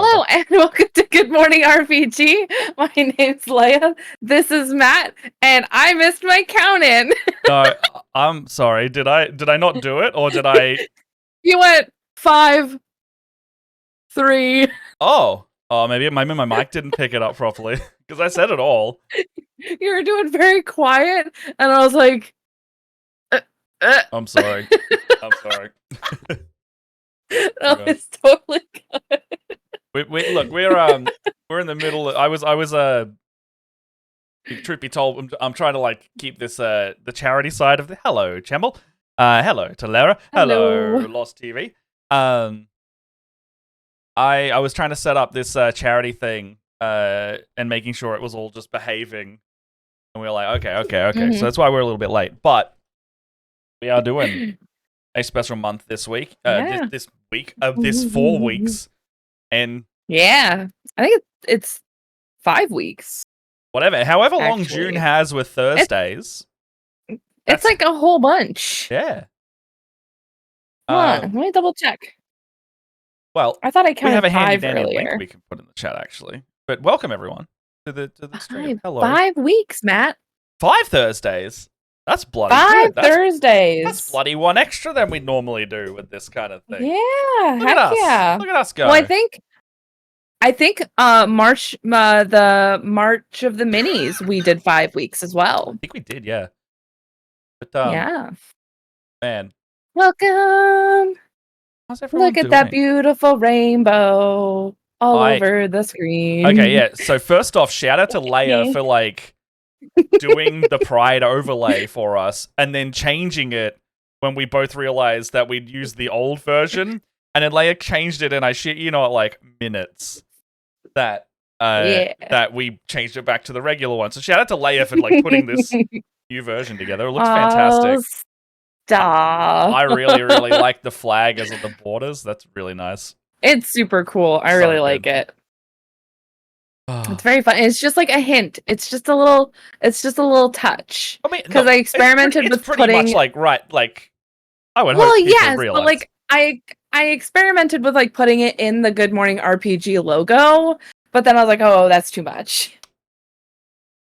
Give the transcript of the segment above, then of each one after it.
Hello and welcome to Good Morning RPG. My name's Leia. This is Matt, and I missed my count in. No, I'm sorry. Did I not do it, or did I? You went 5, 3. Maybe my mic didn't pick it up properly because I said it all. You were doing very quiet, and I was like, I'm sorry. I'm sorry. No, it's totally good. Look, we're in the middle. I was truth be told, I'm trying to like keep this the charity side of the hello Chemble, hello to Lara, hello Lost TV. I was trying to set up this charity thing and making sure it was all just behaving, and we were like, okay. Mm-hmm. So that's why we're a little bit late, but we are doing a special month this week. This week of this 4 weeks, and yeah, I think it's 5 weeks. Whatever, however long June has with Thursdays. It's like a whole bunch. Yeah. Hold on, let me double check. Well, I thought I counted we have a handy 5 dandy earlier. link we can put in the chat actually. But welcome everyone to the stream. Hello. 5 weeks, Matt. 5 Thursdays. That's bloody 5 good. Thursdays. That's bloody one extra than we normally do with this kind of thing. Yeah, Look at us. yeah. Look at us go. Well, I think March, the March of the Minis, we did 5 weeks as well. I think we did, yeah. But yeah, man, welcome. How's everyone Look at that beautiful rainbow all over the screen. Okay, yeah. So first off, shout out to Leia for like doing the Pride overlay for us and then changing it when we both realized that we'd used the old version, and then Leia changed it, and I shit you not, like minutes that we changed it back to the regular one. So shout out to Leia for like putting this new version together. It looks fantastic. Stop. I really like the flag as on the borders. That's really nice. It's super cool. I really like it. It's very fun. It's just like a hint. It's just a little touch. I mean, because I experimented with pretty putting much like I would hope well, people yes, realize. but like I experimented with like putting it in the Good Morning RPG logo, but then I was like, oh, that's too much.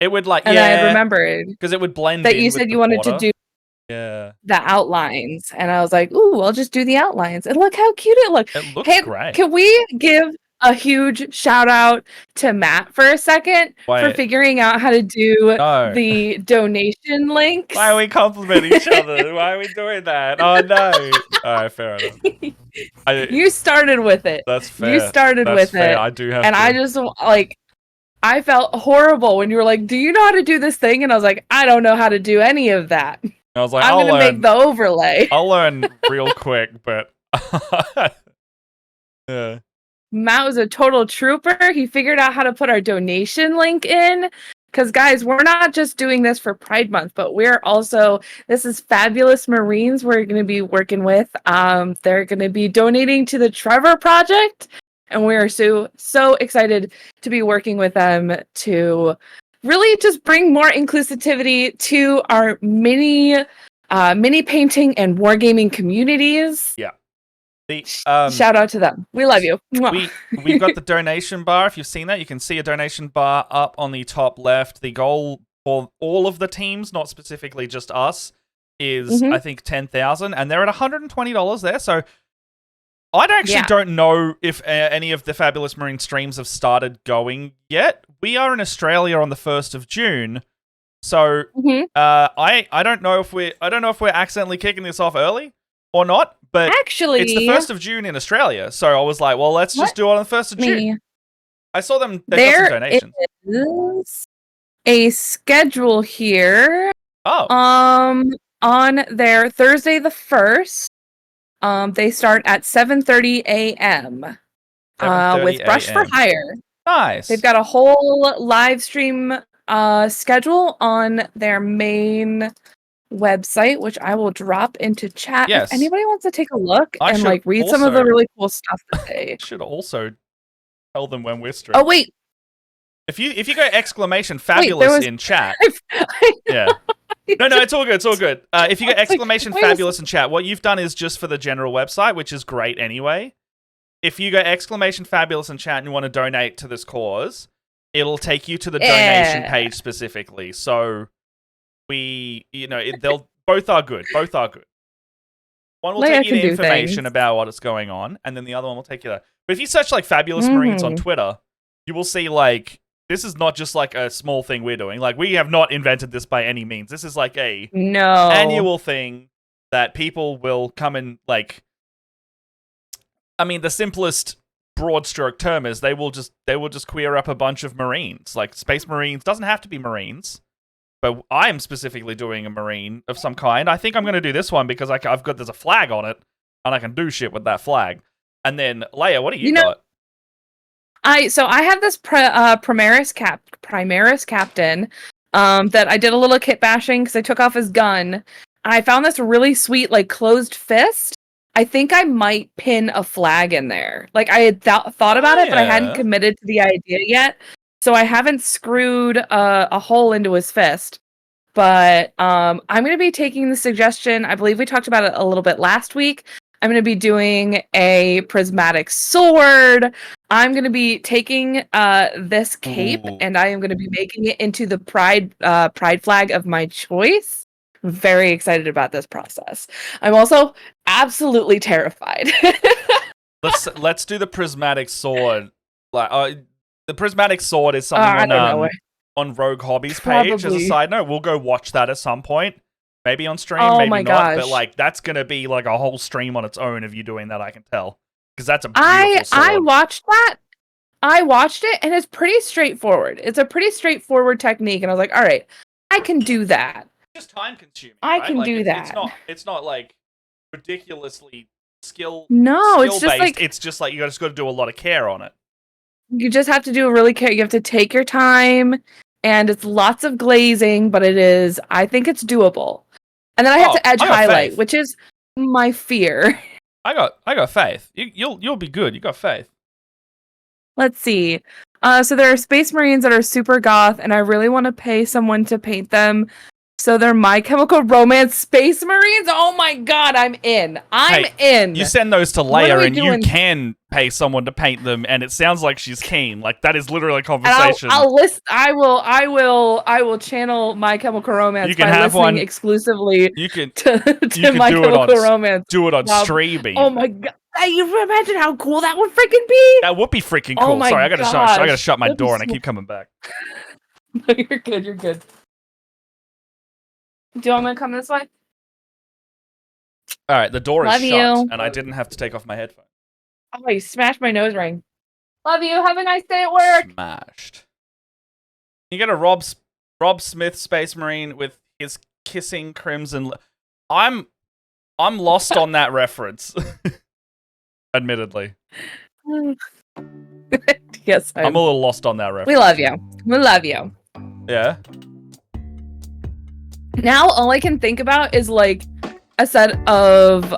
It would like and I remembered because it would blend that in you with said you the wanted border. to do the outlines, and I was like, ooh, I'll just do the outlines. And look how cute it looks. It looks great. Can we give a huge shout out to Matt for a second for figuring out how to do the donation links? Why are we complimenting each other? Why are we doing that? Oh no! All right, fair enough. You started with it. That's fair. You started with it. I do have. And I just like. I felt horrible when you were like, "Do you know how to do this thing?" And I was like, "I don't know how to do any of that." I was like, I'm gonna make the overlay. I'll learn real quick, but yeah. Matt was a total trooper. He figured out how to put our donation link in. Because, guys, we're not just doing this for Pride Month, but we're also, this is Fabulous Marines we're going to be working with. They're going to be donating to the Trevor Project. And we are so excited to be working with them to really just bring more inclusivity to our mini painting and wargaming communities. Yeah. Shout out to them. We love you. We've got the donation bar. If you've seen that, you can see a donation bar up on the top left. The goal for all of the teams, not specifically just us, is I think 10,000, and they're at $120 there. So I don't know if any of the Fabulous Marine streams have started going yet. We are in Australia on the 1st of June. So I don't know if we're accidentally kicking this off early or not, but actually, it's the 1st of June in Australia. So I was like, well, let's just do it on the 1st of June. I saw them. They got some donations. Is a schedule here. Oh. On their Thursday the 1st. They start at 7:30 a.m. With Brush for Hire. Nice. They've got a whole live stream schedule on their main website, which I will drop into chat. Yes. If anybody wants to take a look and like read some of the really cool stuff that they should also tell them when we're streaming. Oh wait. If you go exclamation fabulous in chat. Yeah. No, it's all good. It's all good. If you go exclamation fabulous in chat, what you've done is just for the general website, which is great anyway. if you go exclamation fabulous in chat and you want to donate to this cause, it'll take you to the donation page specifically. So they'll both are good. Both are good. One will take you the information about what is going on, and then the other one will take you there. But if you search like Fabulous Marines on Twitter, you will see like this is not just like a small thing we're doing. Like we have not invented this by any means. This is like a annual thing that people will come and like. I mean, the simplest broad stroke term is they will just queer up a bunch of Marines. Like Space Marines doesn't have to be Marines, but I am specifically doing a Marine of some kind. I think I'm going to do this one because there's a flag on it, and I can do shit with that flag. And then Leia, what do you got? I have this Primaris captain that I did a little kit bashing because I took off his gun. I found this really sweet like closed fist. I think I might pin a flag in there. Like I had thought about it, but I hadn't committed to the idea yet. So I haven't screwed a hole into his fist. But I'm going to be taking the suggestion. I believe we talked about it a little bit last week. I'm going to be doing a prismatic sword. I'm going to be taking this cape, and I am going to be making it into the pride flag of my choice. I'm very excited about this process. I'm also absolutely terrified. Let's do the prismatic sword. The prismatic sword is something on Rogue Hobbies page. As a side note, we'll go watch that at some point. Maybe on stream, maybe not. But like that's gonna be like a whole stream on its own of you doing that. I can tell because that's a beautiful sword. I watched that. I watched it, and it's pretty straightforward. It's a pretty straightforward technique, and I was like, all right, I can do that. Just time consuming. I can do that. It's not like ridiculously skill. No, it's just like it's just like you just got to do a lot of care on it. You just have to do really care. You have to take your time, and it's lots of glazing, but I think it's doable. And then I have to edge highlight, which is my fear. I got faith. You'll be good. You got faith. Let's see. So there are Space Marines that are super goth, and I really want to pay someone to paint them. So they're My Chemical Romance Space Marines? Oh my god, I'm in. I'm in. You send those to Leia and you can pay someone to paint them, and it sounds like she's keen. Like that is literally a conversation. I will channel My Chemical Romance you can by have listening one exclusively you can My Chemical Romance. Do it on streaming. Oh my god. You imagine how cool that would freaking be? That would be freaking cool. Sorry, I gotta shut my door and I keep coming back. No, you're good, you're good. Do you want me to come this way? Alright, the door is shut, and I didn't have to take off my headphones. Oh, you smashed my nose ring. Love you. Have a nice day at work. Smashed. You get a Rob Smith Space Marine with his kissing crimson. I'm lost on that reference. Admittedly. Yes, I'm a little lost on that reference. We love you. We love you. Yeah. Now all I can think about is like a set of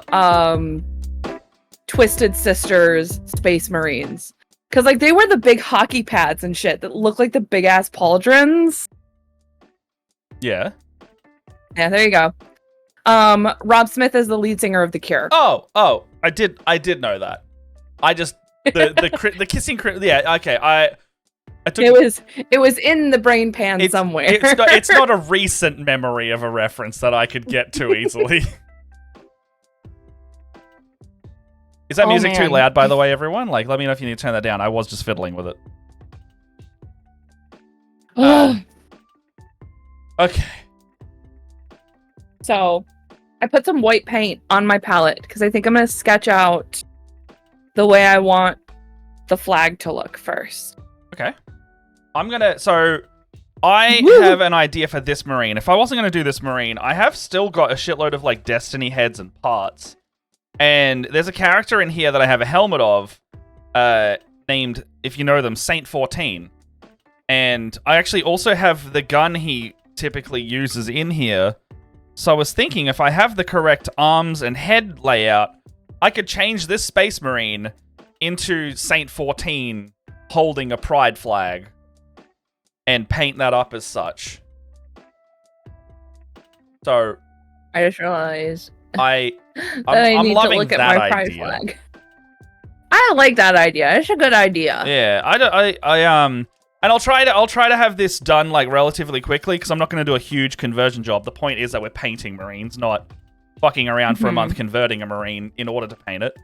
Twisted Sisters Space Marines. Cause like they wear the big hockey pads and shit that look like the big ass pauldrons. Yeah. Yeah, there you go. Rob Smith is the lead singer of The Cure. Oh, I did know that. I just the kissing yeah, okay. It was in the brain pan somewhere. It's not a recent memory of a reference that I could get to easily. Is that music too loud, by the way, everyone? Like, let me know if you need to turn that down. I was just fiddling with it. Okay. So, I put some white paint on my palette because I think I'm going to sketch out the way I want the flag to look first. Okay. I have an idea for this Marine. If I wasn't going to do this Marine, I have still got a shitload of, like, Destiny heads and parts. And there's a character in here that I have a helmet of, named, if you know them, Saint 14. And I actually also have the gun he typically uses in here. So I was thinking, if I have the correct arms and head layout, I could change this Space Marine into Saint 14 holding a pride flag. And paint that up as such. So, I just realized I'm loving that idea. Flag. I like that idea. It's a good idea. Yeah, and I'll try to have this done like relatively quickly because I'm not going to do a huge conversion job. The point is that we're painting Marines, not fucking around for a month converting a Marine in order to paint it.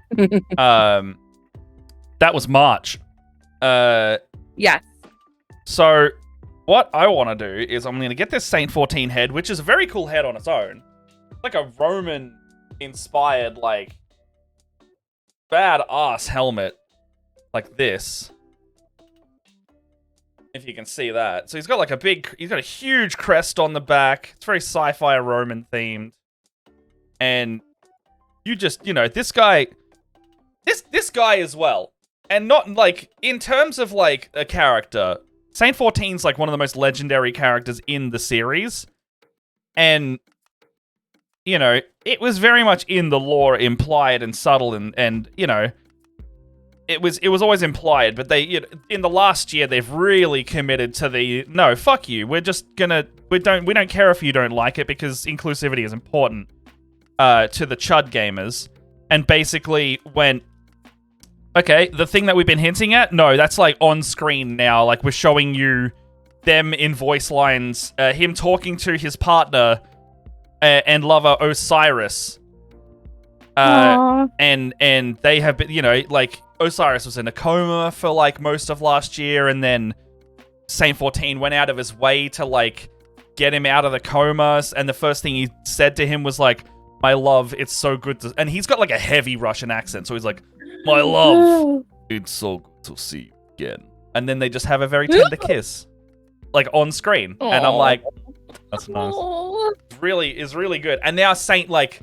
That was March. Yes. So what I want to do is I'm going to get this Saint 14 head, which is a very cool head on its own. It's like a Roman inspired, like, badass helmet like this. If you can see that. So he's got like he's got a huge crest on the back. It's very sci-fi Roman themed. And you just, this guy as well. And not like, in terms of like a character, Saint 14's like one of the most legendary characters in the series. And, it was very much in the lore implied and subtle and it was always implied, but they, in the last year, they've really committed to the, no, fuck you. We're just gonna, we don't care if you don't like it because inclusivity is important to the Chud gamers. And basically went, okay, the thing that we've been hinting at, no, that's like on screen now. Like we're showing you them in voice lines, him talking to his partner and lover Osiris. And they have been, like Osiris was in a coma for like most of last year, and then Saint 14 went out of his way to like get him out of the coma, and the first thing he said to him was like, "My love, it's so good to," and he's got like a heavy Russian accent, so he's like, "My love, it's so good to see you again," and then they just have a very tender kiss, like on screen. Aww. And I'm like, that's nice. Is really good. And now Saint, like,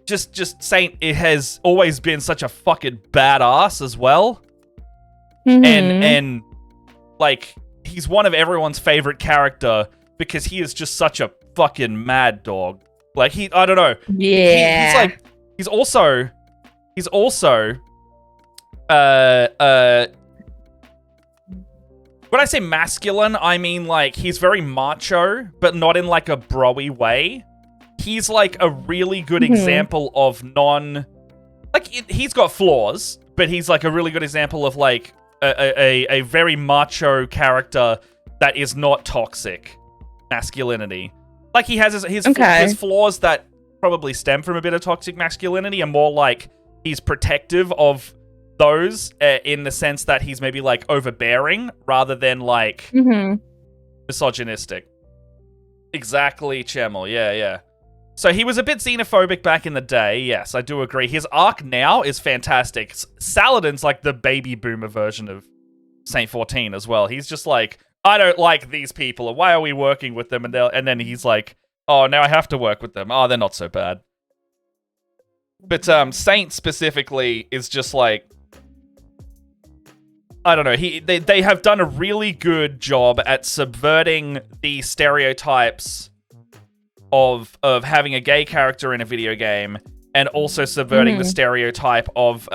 just Saint, it has always been such a fucking badass as well. And like, he's one of everyone's favorite character because he is just such a fucking mad dog. Like, I don't know. Yeah. He's also when I say masculine, I mean, like, he's very macho, but not in, like, a bro-y way. He's, like, a really good example of he's got flaws, but he's, like, a really good example of, like, a very macho character that is not toxic masculinity. Like, he has his flaws that probably stem from a bit of toxic masculinity and more, like, he's protective of those in the sense that he's maybe like overbearing rather than like misogynistic. Exactly, Chemel. Yeah. So he was a bit xenophobic back in the day. Yes, I do agree. His arc now is fantastic. Saladin's like the baby boomer version of Saint 14 as well. He's just like, I don't like these people, and why are we working with them? And then he's like, oh, now I have to work with them. Oh, they're not so bad. But Saint specifically is just like, I don't know. They have done a really good job at subverting the stereotypes of having a gay character in a video game, and also subverting the stereotype of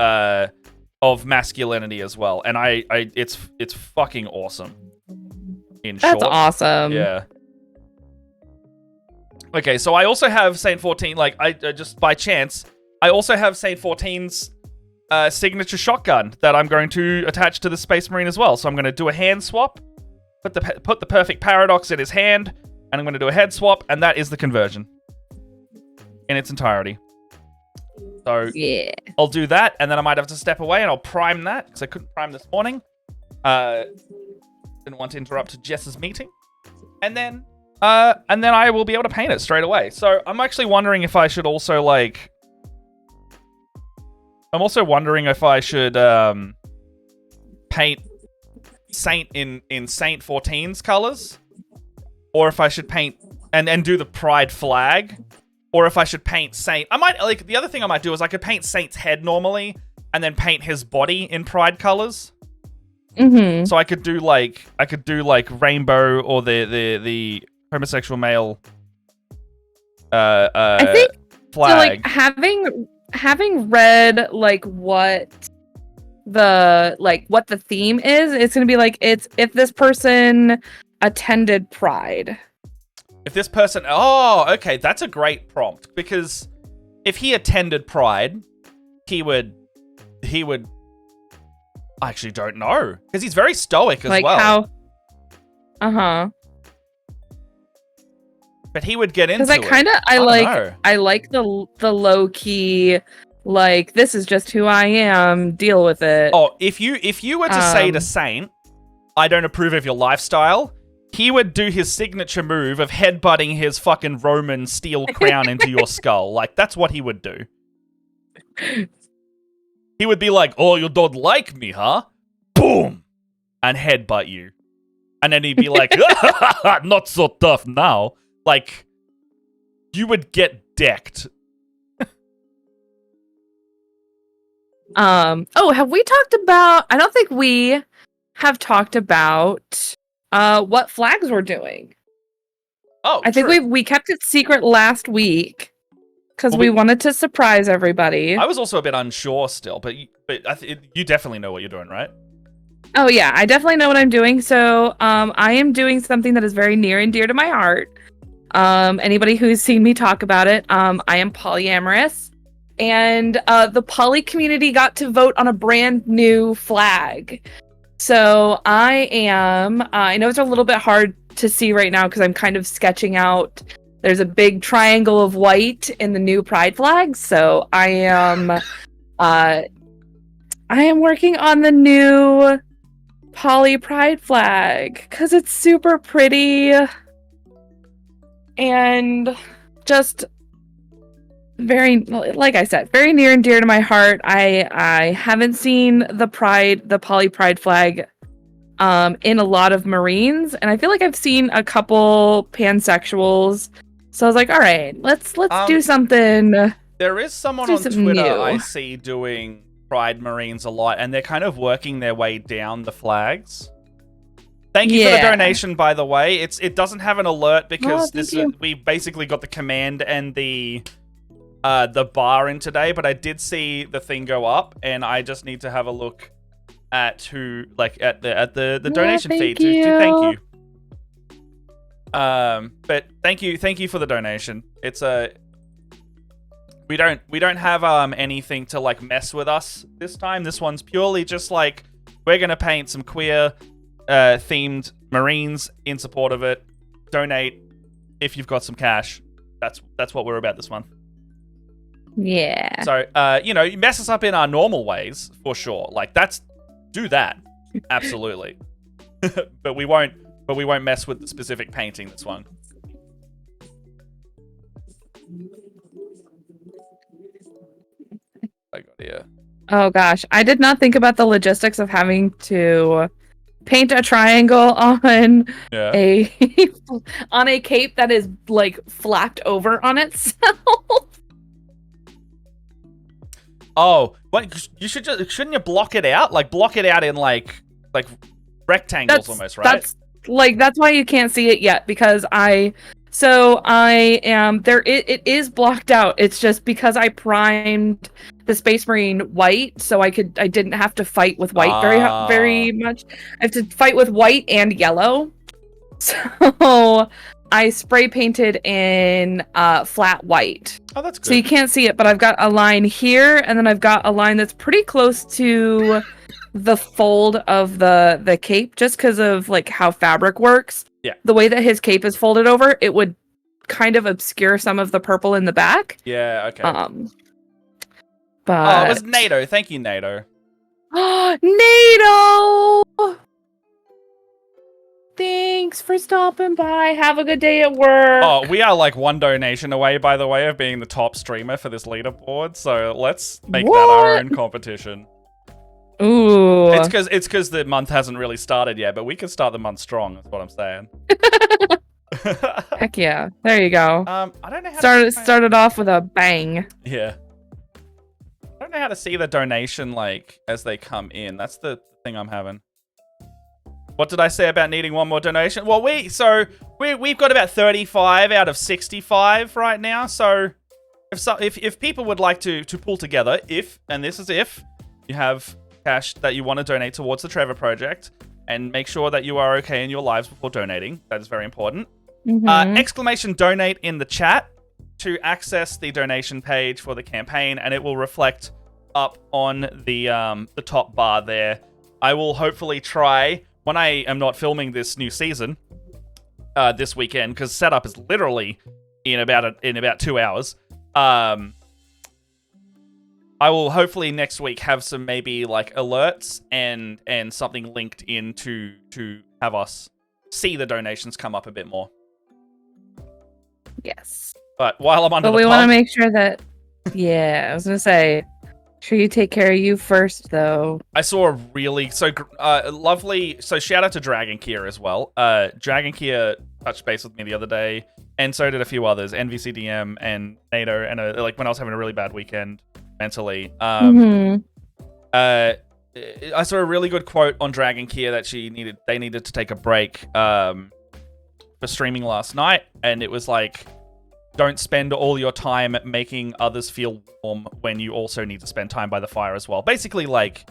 masculinity as well. And it's fucking awesome. That's awesome. Yeah. Okay, so I also have Saint 14. Like, I just by chance, I also have Saint 14's signature shotgun that I'm going to attach to the Space Marine as well. So I'm going to do a hand swap, put the perfect paradox in his hand, and I'm going to do a head swap, and that is the conversion in its entirety. So yeah, I'll do that, and then I might have to step away, and I'll prime that because I couldn't prime this morning. Didn't want to interrupt Jess's meeting, and then I will be able to paint it straight away. So I'm actually wondering if I should also like. I'm also wondering if I should paint Saint in Saint 14's colors, or if I should paint and do the Pride flag, or if I should paint Saint. I might like the other thing I might do is I could paint Saint's head normally, and then paint his body in Pride colors. So I could do like rainbow or the homosexual male I think flag. So like having read like what the theme is, it's gonna be like, it's if this person attended Pride. If this person, oh, okay, that's a great prompt, because if he attended Pride, he would I actually don't know because he's very stoic as like well. How? But he would get into Because I like the low key, like this is just who I am. Deal with it. Oh, if you were to say to Saint, I don't approve of your lifestyle, he would do his signature move of headbutting his fucking Roman steel crown into your skull. Like, that's what he would do. He would be like, oh, you don't like me, huh? Boom! And headbutt you. And then he'd be like, not so tough now. Like, you would get decked. Have we talked about... I don't think we have talked about what flags we're doing. Oh, I think we kept it secret last week because we wanted to surprise everybody. I was also a bit unsure still, but you definitely know what you're doing, right? Oh yeah, I definitely know what I'm doing. So I am doing something that is very near and dear to my heart. Anybody who's seen me talk about it, I am polyamorous, and the poly community got to vote on a brand new flag. So I am, I know it's a little bit hard to see right now because I'm kind of sketching out. There's a big triangle of white in the new pride flag. So I am working on the new poly pride flag because it's super pretty and just very, like I said, very near and dear to my heart. I haven't seen the poly pride flag in a lot of Marines, and I feel like I've seen a couple pansexuals. So I was like, all right, let's do something. There is someone on Twitter I see doing Pride Marines a lot, and they're kind of working their way down the flags. Thank you for the donation, by the way. It doesn't have an alert because we basically got the command and the bar in today, but I did see the thing go up, and I just need to have a look at who, like, at the donation feed to thank you. But thank you for the donation. It's we don't have anything to like mess with us this time. This one's purely just like we're gonna paint some queer themed Marines in support of it. Donate if you've got some cash. That's what we're about this month. Yeah. So you mess us up in our normal ways for sure. Like do that. Absolutely. But we won't mess with the specific painting this one. I got here. Oh gosh, I did not think about the logistics of having to paint a triangle on a cape that is like flapped over on itself. Oh, what you shouldn't you block it out? Like block it out in like rectangles almost, right? That's why you can't see it yet because it is blocked out. It's just because I primed the Space Marine white, so I didn't have to fight with white very much. I have to fight with white and yellow. So I spray painted in flat white. Oh, that's good. So you can't see it, but I've got a line here, and then I've got a line that's pretty close to the fold of the cape, just because of like how fabric works. Yeah. The way that his cape is folded over, it would kind of obscure some of the purple in the back. Yeah, okay. But it was NATO. Thank you, NATO. NATO! Thanks for stopping by. Have a good day at work. Oh, we are like one donation away, by the way, of being the top streamer for this leaderboard. So let's make that our own competition. Ooh. It's because the month hasn't really started yet, but we can start the month strong. That's what I'm saying. Heck yeah! There you go. I don't know how started off with a bang. Yeah. I don't know how to see the donation like as they come in. That's the thing I'm having. What did I say about needing one more donation? Well, we've got about 35 out of 65 right now. So if people would like to pull together, and this is if you have cash that you want to donate towards the Trevor Project, and make sure that you are okay in your lives before donating. That is very important. Mm-hmm. ! Donate in the chat to access the donation page for the campaign, and it will reflect up on the top bar there I will hopefully try when I am not filming this new season this weekend, because setup is literally in about 2 hours. I will hopefully next week have some maybe like alerts and something linked in to have us see the donations come up a bit more. Yes. But while I'm under But the we want to pump, make sure that, yeah, I was going to say, sure you take care of you first, though. I saw a really lovely. So shout out to Dragon Kia as well. Dragon Kia touched base with me the other day, and so did a few others, NVCDM and NATO, and like when I was having a really bad weekend mentally. I saw a really good quote on Dragon Kia that they needed to take a break for streaming last night, and it was like, don't spend all your time making others feel warm when you also need to spend time by the fire as well. Basically, like,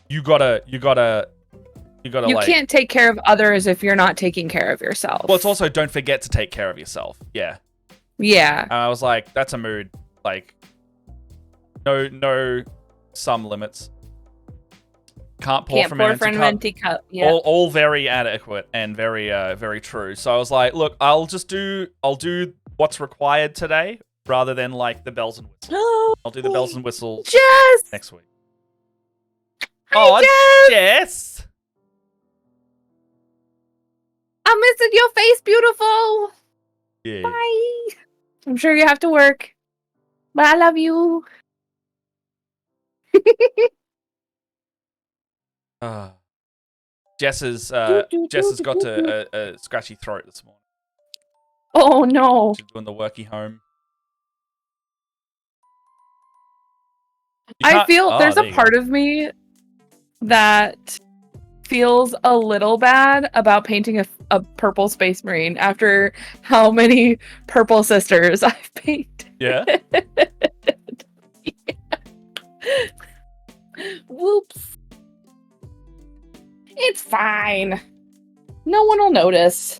you can't take care of others if you're not taking care of yourself. Well, it's also don't forget to take care of yourself. Yeah. Yeah. And I was like, that's a mood. Like, no, some limits. Can't pour from an empty cup. Yeah. All very adequate and very very true. So I was like, look, I'll do what's required today rather than like the bells and whistles. I'll do the bells and whistles next week. Hi, Jess! I'm missing your face, beautiful. Yeah. Bye. I'm sure you have to work, but I love you. Jess has got a scratchy throat this morning. Oh no! She's doing the worky home. I feel there's a part of me that feels a little bad about painting a purple Space Marine after how many purple sisters I've painted. Yeah. Whoops. It's fine. No one will notice.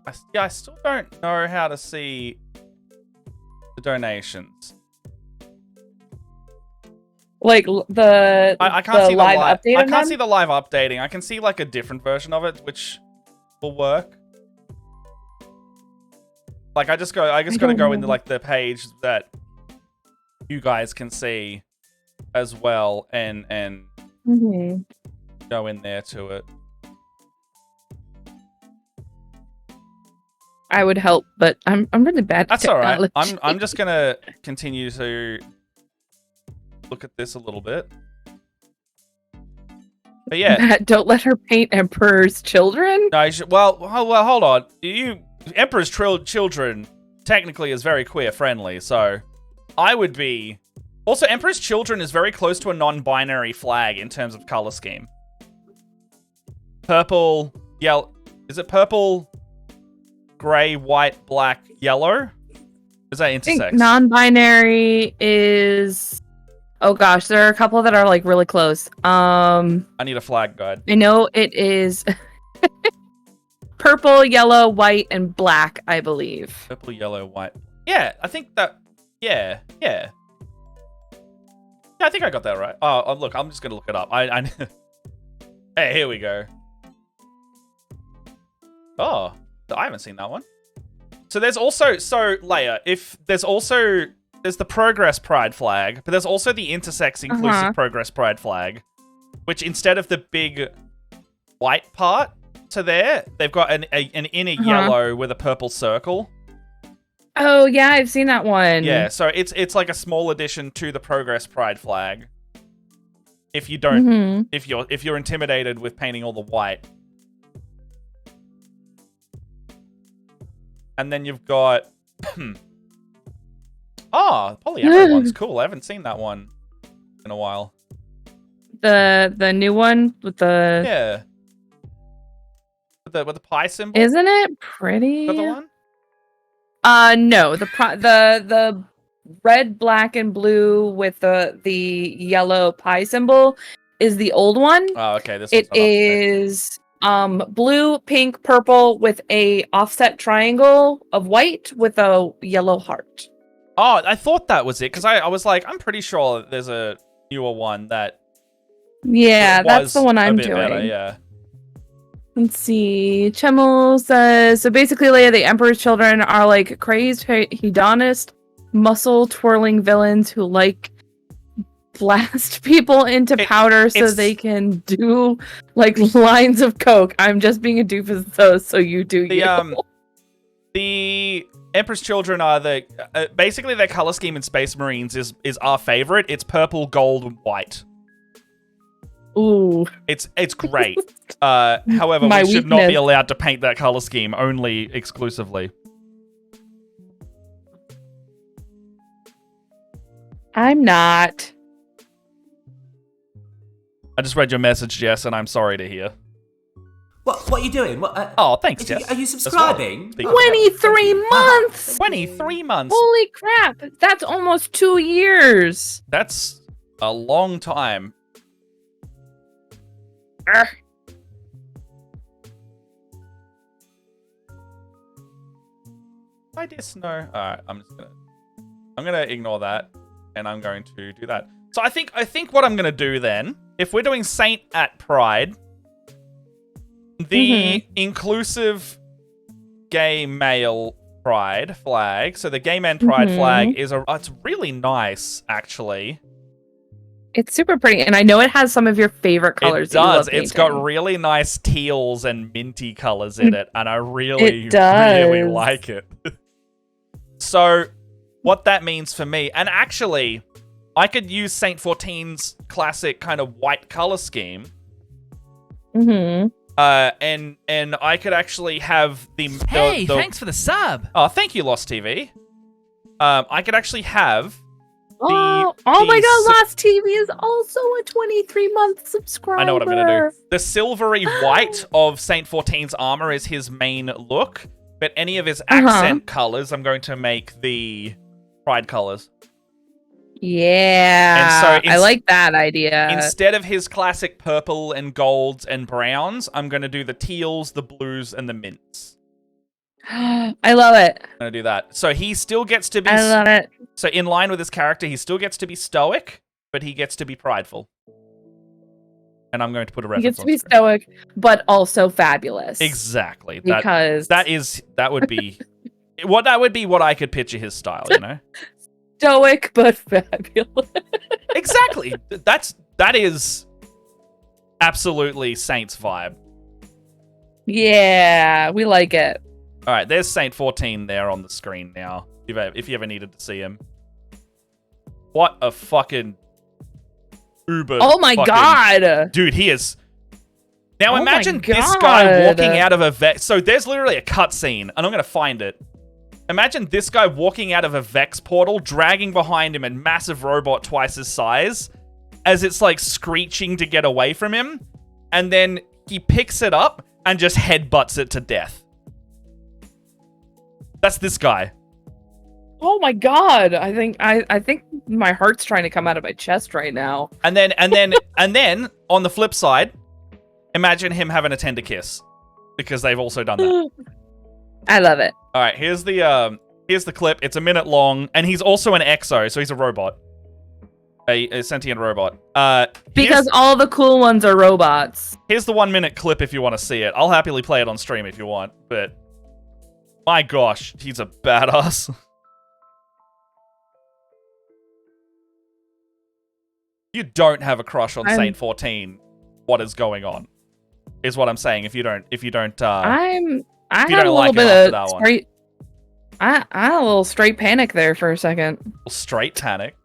I still don't know how to see the donations. Like I can't see the live update. I can't see the live updating. I can see like a different version of it, which will work. Like I just gotta go into like the page that you guys can see as well, and go in there to it. I would help, but I'm really bad at That's technology. all right. I'm just gonna continue to look at this a little bit. But yeah, Matt, don't let her paint Emperor's children. No, well, hold on. Emperor's Children technically is very queer friendly, so I would be. Also, Emperor's Children is very close to a non-binary flag in terms of color scheme. Purple, yellow. Is it purple, gray, white, black, yellow? Is that intersex? I think non-binary is. Oh gosh, there are a couple that are like really close. I need a flag guide. I know it is purple, yellow, white, and black, I believe. Purple, yellow, white. Yeah, I think that. Yeah. Yeah, I think I got that right. Oh, look, I'm just gonna look it up. Hey, here we go. Oh, I haven't seen that one. So there's also Leia. There's the Progress Pride flag, but there's also the intersex inclusive Progress Pride flag, which instead of the big white part to there, they've got an inner yellow with a purple circle. Oh yeah, I've seen that one. Yeah, so it's like a small addition to the Progress Pride flag. If you don't, if you're intimidated with painting all the white, and then you've got. Oh, Polyamorous one's cool. I haven't seen that one in a while. The new one with the with the pie symbol. Isn't it pretty? Is that the one? No, the red, black, and blue with the yellow pie symbol is the old one. Oh, okay. This it is blue, pink, purple with a offset triangle of white with a yellow heart. Oh, I thought that was it because I was like, I'm pretty sure there's a newer one that. Yeah, that's the one a I'm bit doing. better, yeah. Let's see. Chemel says, so basically, Leia, the Emperor's children are like crazed hedonist, muscle twirling villains who like blast people into powder so they can do like lines of coke. I'm just being a doofus though, so you do you. The Emperor's Children are basically their color scheme in Space Marines is our favorite. It's purple, gold, and white. Ooh. It's great. However, we should not be allowed to paint that color scheme, only exclusively. I'm not. I just read your message, Jess, and I'm sorry to hear. What are you doing? Oh, thanks, Jess. Are you subscribing? Well. 23 months! 23 months! Holy crap! That's almost 2 years! That's a long time. I just know. Alright, I'm gonna ignore that, and I'm going to do that. So I think what I'm gonna do then, if we're doing Saint at Pride, the inclusive gay male pride flag, so the gay men pride flag is it's really nice, actually. It's super pretty, and I know it has some of your favorite colors. It does. It's got really nice teals and minty colors in it, and I really, really like it. So, what that means for me, and actually, I could use Saint 14's classic kind of white color scheme. And I could actually have the Hey, thanks for the sub. Oh, thank you, Lost TV. I could actually have. Oh my god, Lost TV is also a 23-month subscriber. I know what I'm gonna do. The silvery white of Saint 14's armor is his main look, but any of his accent colors, I'm going to make the Pride colors. Yeah, and so I like that idea. Instead of his classic purple and golds and browns, I'm going to do the teals, the blues, and the mints. I love it. I'm going to do that. So he still gets to be... I love it. So in line with his character, he still gets to be stoic, but he gets to be prideful. And I'm going to put a reference. He gets to be stoic, but also fabulous. Exactly. Because that would be what I could picture his style, you know? Stoic but fabulous. Exactly. That is absolutely Saint's vibe. Yeah, we like it. All right, there's Saint 14 there on the screen now. If you ever needed to see him. What a fucking uber. Oh my god. Dude, he is. Now imagine this guy walking out of a Vex. So there's literally a cutscene, and I'm going to find it. Imagine this guy walking out of a Vex portal, dragging behind him a massive robot twice his size, as it's like screeching to get away from him, and then he picks it up and just headbutts it to death. That's this guy. Oh my god! I think my heart's trying to come out of my chest right now. And then on the flip side, imagine him having a tender kiss, because they've also done that. I love it. All right, here's the clip. It's a minute long, and he's also an exo, so he's a robot, a sentient robot. Because all the cool ones are robots. Here's the 1 minute clip if you want to see it. I'll happily play it on stream if you want, but my gosh, he's a badass. You don't have a crush on Saint 14. What is going on? Is what I'm saying. If you don't, I had a little bit of straight. I had a little straight panic there for a second. Straight panic.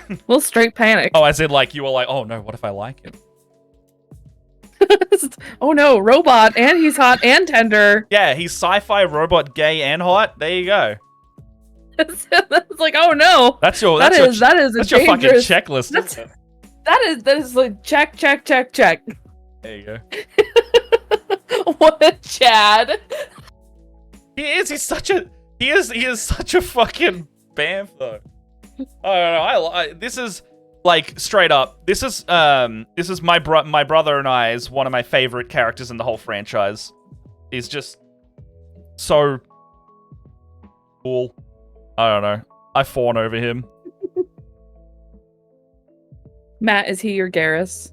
Little straight panic. Oh, as in like you were like, oh no, what if I like him? Oh no, robot, and he's hot and tender. Yeah, he's sci-fi, robot, gay, and hot. There you go. It's like, oh no. That's your fucking checklist. That is like check. There you go. What a Chad. He is such a fucking bamf though. I don't know. This is Like, straight up, this is my brother and I is one of my favorite characters in the whole franchise. He's just so cool. I don't know. I fawn over him. Matt, is he your Garrus?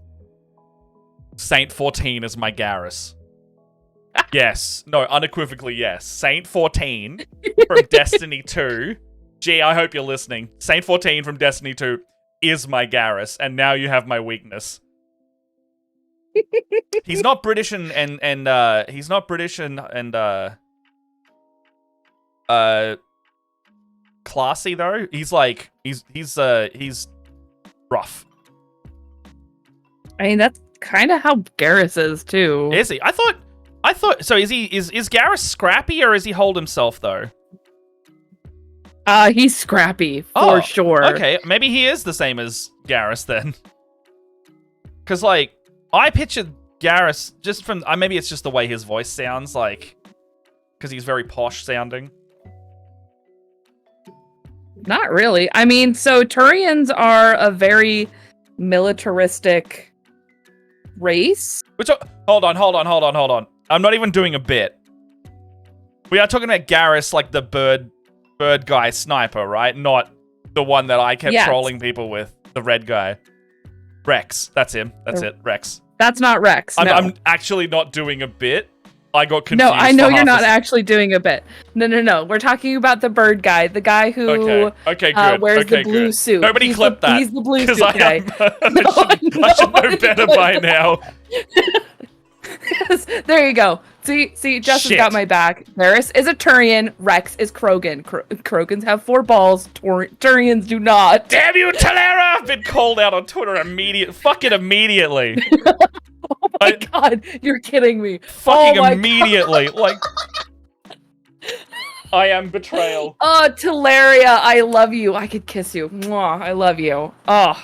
Saint 14 is my Garrus. Yes. No, unequivocally yes. Saint 14 from Destiny 2. Gee, I hope you're listening. Saint 14 from Destiny 2 is my Garrus, and now you have my weakness. He's not British and he's not British and classy though. He's like he's rough. I mean, that's kind of how Garrus is too. Is he? I thought so. Is Garrus scrappy or is he hold himself though? He's scrappy for sure. Okay, maybe he is the same as Garrus then. Because like I pictured Garrus just from maybe it's just the way his voice sounds like, because he's very posh sounding. Not really. I mean, so Turians are a very militaristic race. Which hold on. I'm not even doing a bit. We are talking about Garrus, like the bird guy sniper, right? Not the one that I kept trolling people with, the red guy. Rex. That's him. That's it. Rex. That's not Rex. No. I'm actually not doing a bit. I got confused. No, I know you're not actually doing a bit. No. We're talking about the bird guy, the guy who okay, good. wears the blue suit. Nobody clip that. He's the blue suit guy. I should know better by now. Yes, there you go. See, Justin's got my back. Varys is a Turian. Rex is Krogan. Krogans have 4 balls. Turians do not. Damn you, Talera! I've been called out on Twitter immediately. Oh my god, you're kidding me. Fucking immediately. Like, I am betrayal. Oh, Teleria, I love you. I could kiss you. Mwah, I love you. Oh.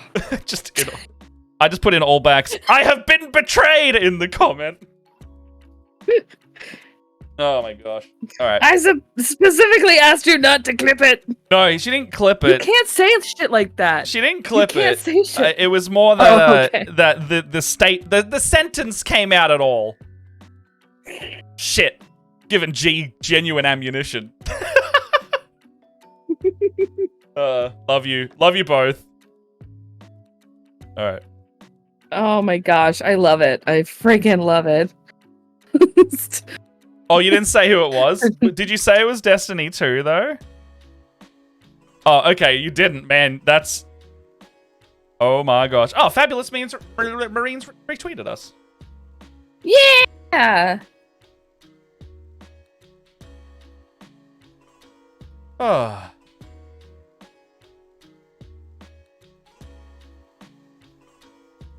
I just put in all backs. I have been betrayed in the comment. Oh my gosh. All right. I specifically asked you not to clip it. No, she didn't clip it. You can't say shit like that. She didn't clip it. You can't say shit. It was more that that the sentence came out at all. Shit. Given G genuine ammunition. Love you both. All right. Oh my gosh, I love it. I freaking love it. Oh, you didn't say who it was? Did you say it was Destiny 2, though? Oh, okay, you didn't, man. That's... Oh my gosh. Oh, Fabulous Marines retweeted us. Yeah! Oh.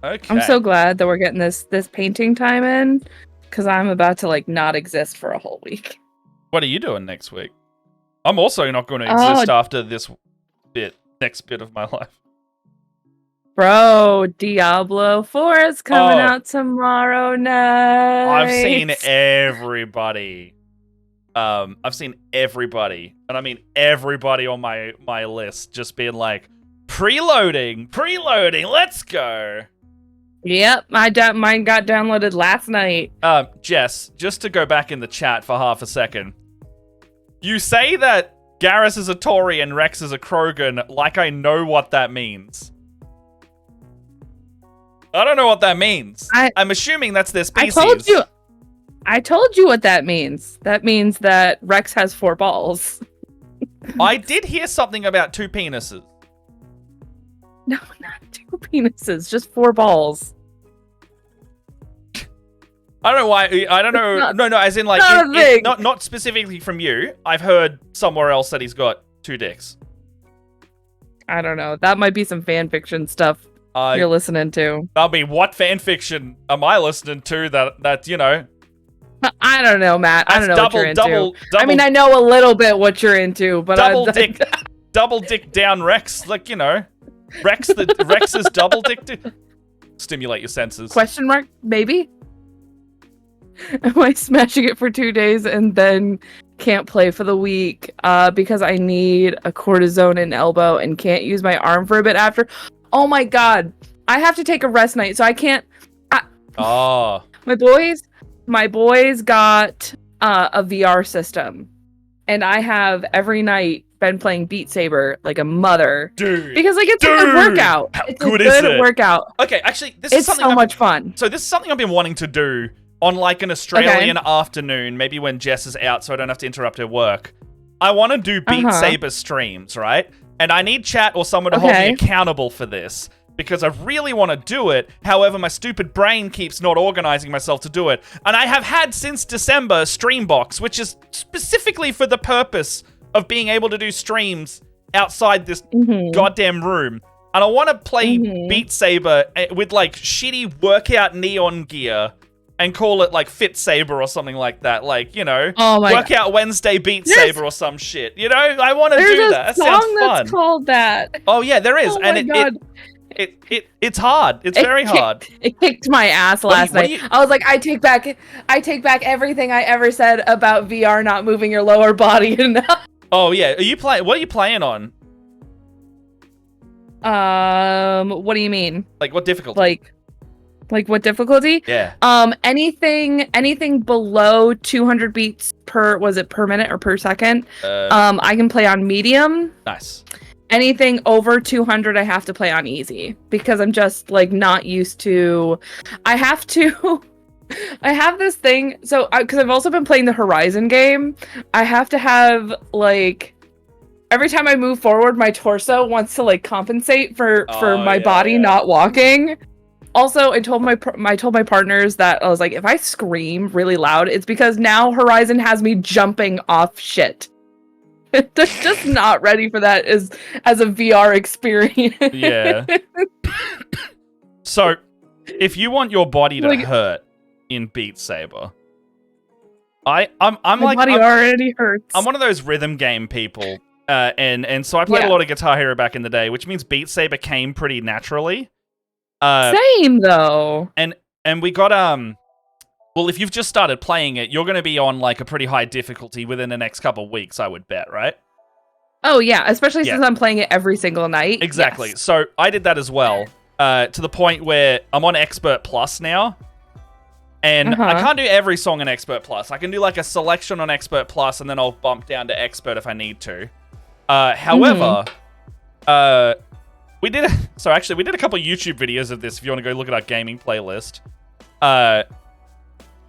Okay. I'm so glad that we're getting this painting time in, because I'm about to like not exist for a whole week. What are you doing next week? I'm also not going to exist after this next bit of my life. Bro, Diablo 4 is coming out tomorrow night. I've seen everybody. And I mean everybody on my list just being like, preloading, let's go. Yep, mine got downloaded last night. Jess, just to go back in the chat for half a second. You say that Garrus is a Tory and Rex is a Krogan, like I know what that means. I don't know what that means. I'm assuming that's their species. I told you what that means. That means that Rex has 4 balls. I did hear something about 2 penises. No, not 2 penises, just 4 balls. I don't know why. I don't know. No, as in like not specifically from you. I've heard somewhere else that he's got 2 dicks. I don't know. That might be some fan fiction stuff you're listening to. I mean, what fan fiction am I listening to that you know? I don't know, Matt. I don't know what you're into. I mean, I know a little bit what you're into, but double dick down Rex, like, you know, Rex is double dick. Stimulate your senses. Question mark? Maybe. Am I smashing it for 2 days and then can't play for the week because I need a cortisone in elbow and can't use my arm for a bit after? Oh my god. I have to take a rest night, so I can't. Oh. My boys got a VR system, and I have every night been playing Beat Saber like a mother. Dude. Because like it's a good workout. How It's good a is good it? workout. Okay, actually, this It's is something so much fun. So this is something I've been wanting to do on like an Australian afternoon, maybe when Jess is out, so I don't have to interrupt her work. I want to do Beat Saber streams, right? And I need chat or someone to hold me accountable for this. Because I really want to do it. However, my stupid brain keeps not organizing myself to do it. And I have had since December Streambox, which is specifically for the purpose of being able to do streams outside this goddamn room. And I want to play Beat Saber with like shitty workout neon gear and call it like Fit Saber or something like that. Like, you know, Workout Wednesday Beat Saber or some shit. You know, I want to do that. That sounds fun. That's called that. Oh yeah, there is. Oh and it's hard. It's very hard. It kicked my ass last night. I was like, I take back everything I ever said about VR not moving your lower body enough. Oh yeah. What are you playing on? What do you mean? Like what difficulty? Like what difficulty? Yeah. Anything below 200 beats per minute or per second. I can play on medium. Nice. Anything over 200, I have to play on easy because I'm just like not used to. I have this thing. So, because I've also been playing the Horizon game, I have to have like every time I move forward, my torso wants to like compensate for my body not walking. Also, I told my partners that I was like, if I scream really loud, it's because now Horizon has me jumping off shit. They're just not ready for that as a VR experience. Yeah. So, if you want your body to hurt in Beat Saber, my body already hurts. I'm one of those rhythm game people, and so I played a lot of Guitar Hero back in the day, which means Beat Saber came pretty naturally. Same though. And we got well, if you've just started playing it, you're going to be on like a pretty high difficulty within the next couple of weeks, I would bet, right? Oh yeah, especially since I'm playing it every single night. Exactly. Yes. So I did that as well, to the point where I'm on Expert Plus now, and I can't do every song in Expert Plus. I can do like a selection on Expert Plus, and then I'll bump down to Expert if I need to. However, we did a couple YouTube videos of this. If you want to go look at our gaming playlist,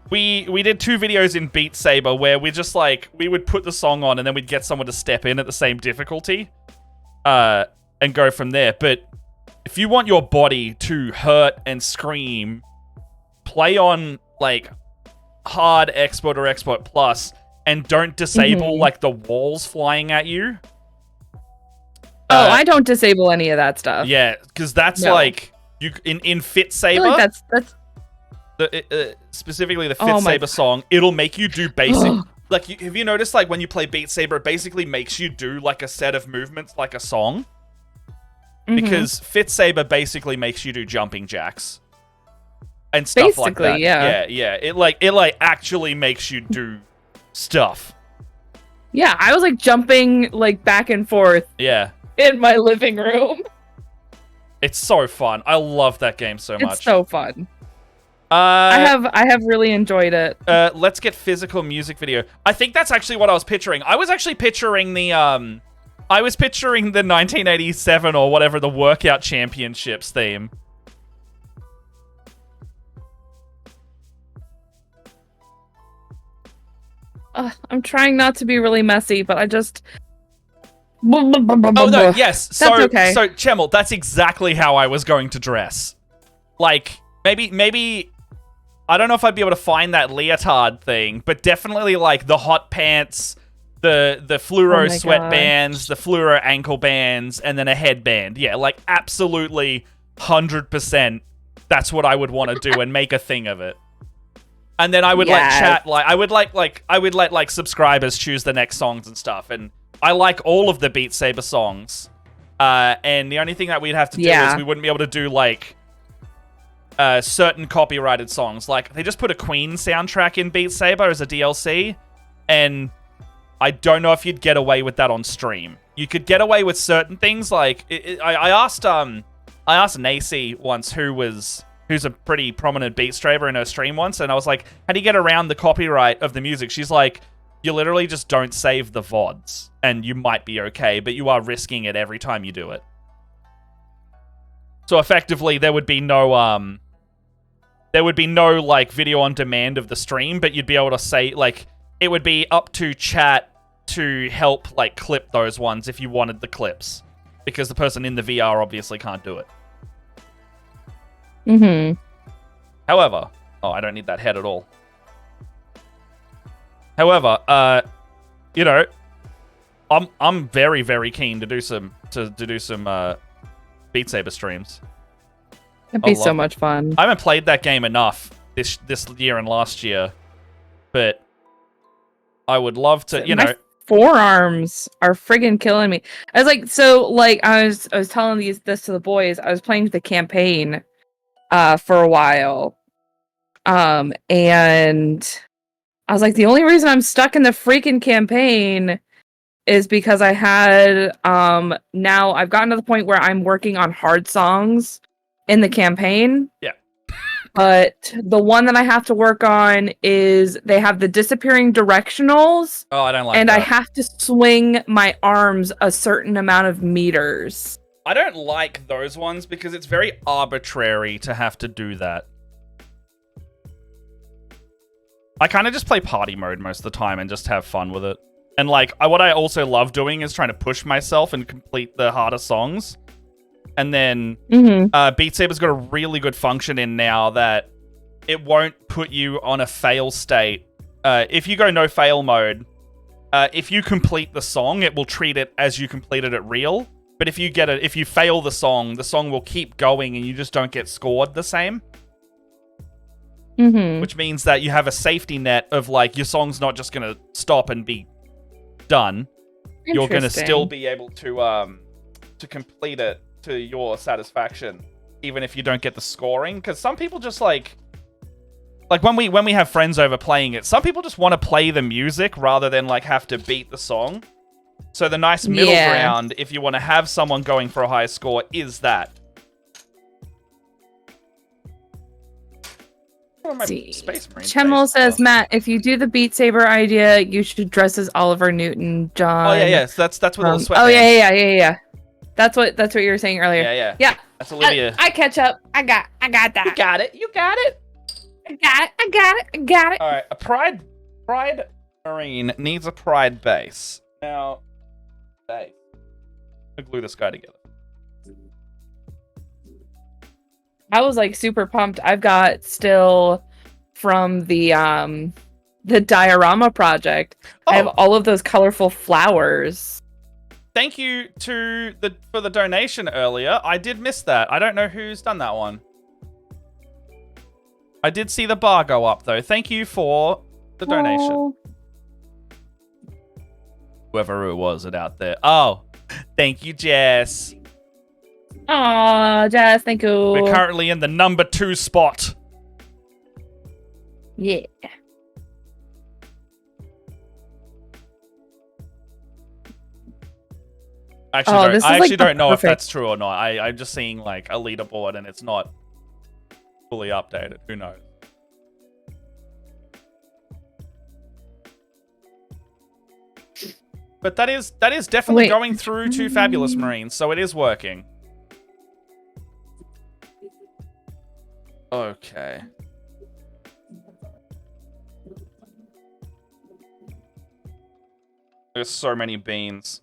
we did 2 videos in Beat Saber where we just like we would put the song on and then we'd get someone to step in at the same difficulty, and go from there. But if you want your body to hurt and scream, play on like hard Expert or Expert Plus, and don't disable like the walls flying at you. I don't disable any of that stuff. Yeah, because that's like you in Fit Saber. I feel like that's specifically the Fit Saber song. It'll make you do basic. Like, have you noticed like when you play Beat Saber, it basically makes you do like a set of movements like a song. Because Fit Saber basically makes you do jumping jacks and stuff like that. Yeah. It like actually makes you do stuff. Yeah, I was like jumping like back and forth. Yeah. In my living room. It's so fun. I love that game so much. It's so fun. I have really enjoyed it. Let's get physical music video. I think that's actually what I was picturing. I was actually picturing the 1987 or whatever, the Workout Championships theme. I'm trying not to be really messy, but I just... Oh no, yes. That's okay. So Chemel, that's exactly how I was going to dress. Like, maybe I don't know if I'd be able to find that leotard thing, but definitely like the hot pants, the fluoro sweatbands, the fluoro ankle bands, and then a headband. Yeah, like absolutely 100%. That's what I would want to do and make a thing of it. And then I would let chat, like I would let subscribers choose the next songs and stuff. And I like all of the Beat Saber songs. And the only thing that we'd have to do is we wouldn't be able to do like certain copyrighted songs. Like, they just put a Queen soundtrack in Beat Saber as a DLC, and I don't know if you'd get away with that on stream. You could get away with certain things, like I asked asked Nacy once, who's a pretty prominent Beatstraver in her stream once, and I was like, how do you get around the copyright of the music? She's like, you literally just don't save the VODs, and you might be okay, but you are risking it every time you do it. So effectively, there would be no like video on demand of the stream, but you'd be able to say, like, it would be up to chat to help like clip those ones if you wanted the clips, because the person in the VR obviously can't do it. However, I don't need that head at all. However, you know, I'm very, very keen to do some Beat Saber streams. It'd be so much fun. I haven't played that game enough this year and last year, but I would love to. You know, forearms are friggin' killing me. I was like, I was telling this to the boys. I was playing the campaign, for a while, and I was like, the only reason I'm stuck in the freaking campaign is because I had, now I've gotten to the point where I'm working on hard songs in the campaign. Yeah. But the one that I have to work on is they have the disappearing directionals. Oh, I don't like and that. I have to swing my arms a certain amount of meters. I don't like those ones because it's very arbitrary to have to do that. I kind of just play party mode most of the time and just have fun with it. And like, what I also love doing is trying to push myself and complete the harder songs. And then Beat Saber's got a really good function in now that it won't put you on a fail state. If you go no fail mode, if you complete the song, it will treat it as you completed it real. But if you fail the song will keep going and you just don't get scored the same. Which means that you have a safety net of like, your song's not just going to stop and be done. You're going to still be able to complete it to your satisfaction, even if you don't get the scoring. Because some people just like when we have friends over playing it, some people just want to play the music rather than like have to beat the song. So the nice middle ground, if you want to have someone going for a high score, is that. Chemel says, Matt, if you do the Beat Saber idea, you should dress as Oliver Newton-John. Oh yeah, so that's what the sweat. Oh yeah. That's what you were saying earlier. Yeah. That's Olivia. I catch up. I got that. You got it. I got it. All right, a Pride Marine needs a Pride base. Now, I'm gonna glue this guy together. I was like super pumped. I've got still from the diorama project. I have all of those colorful flowers. Thank you for the donation earlier. I did miss that. I don't know who's done that one. I did see the bar go up though. Thank you for the donation. Whoever it was out there. Oh, thank you, Jess. Aw, Jess, thank you. We're currently in the number 2 spot. Yeah. I actually don't know if that's true or not. I'm just seeing like a leaderboard and it's not fully updated. Who knows? But that is definitely going through to Fabulous Marines, so it is working. Okay. There's so many beans.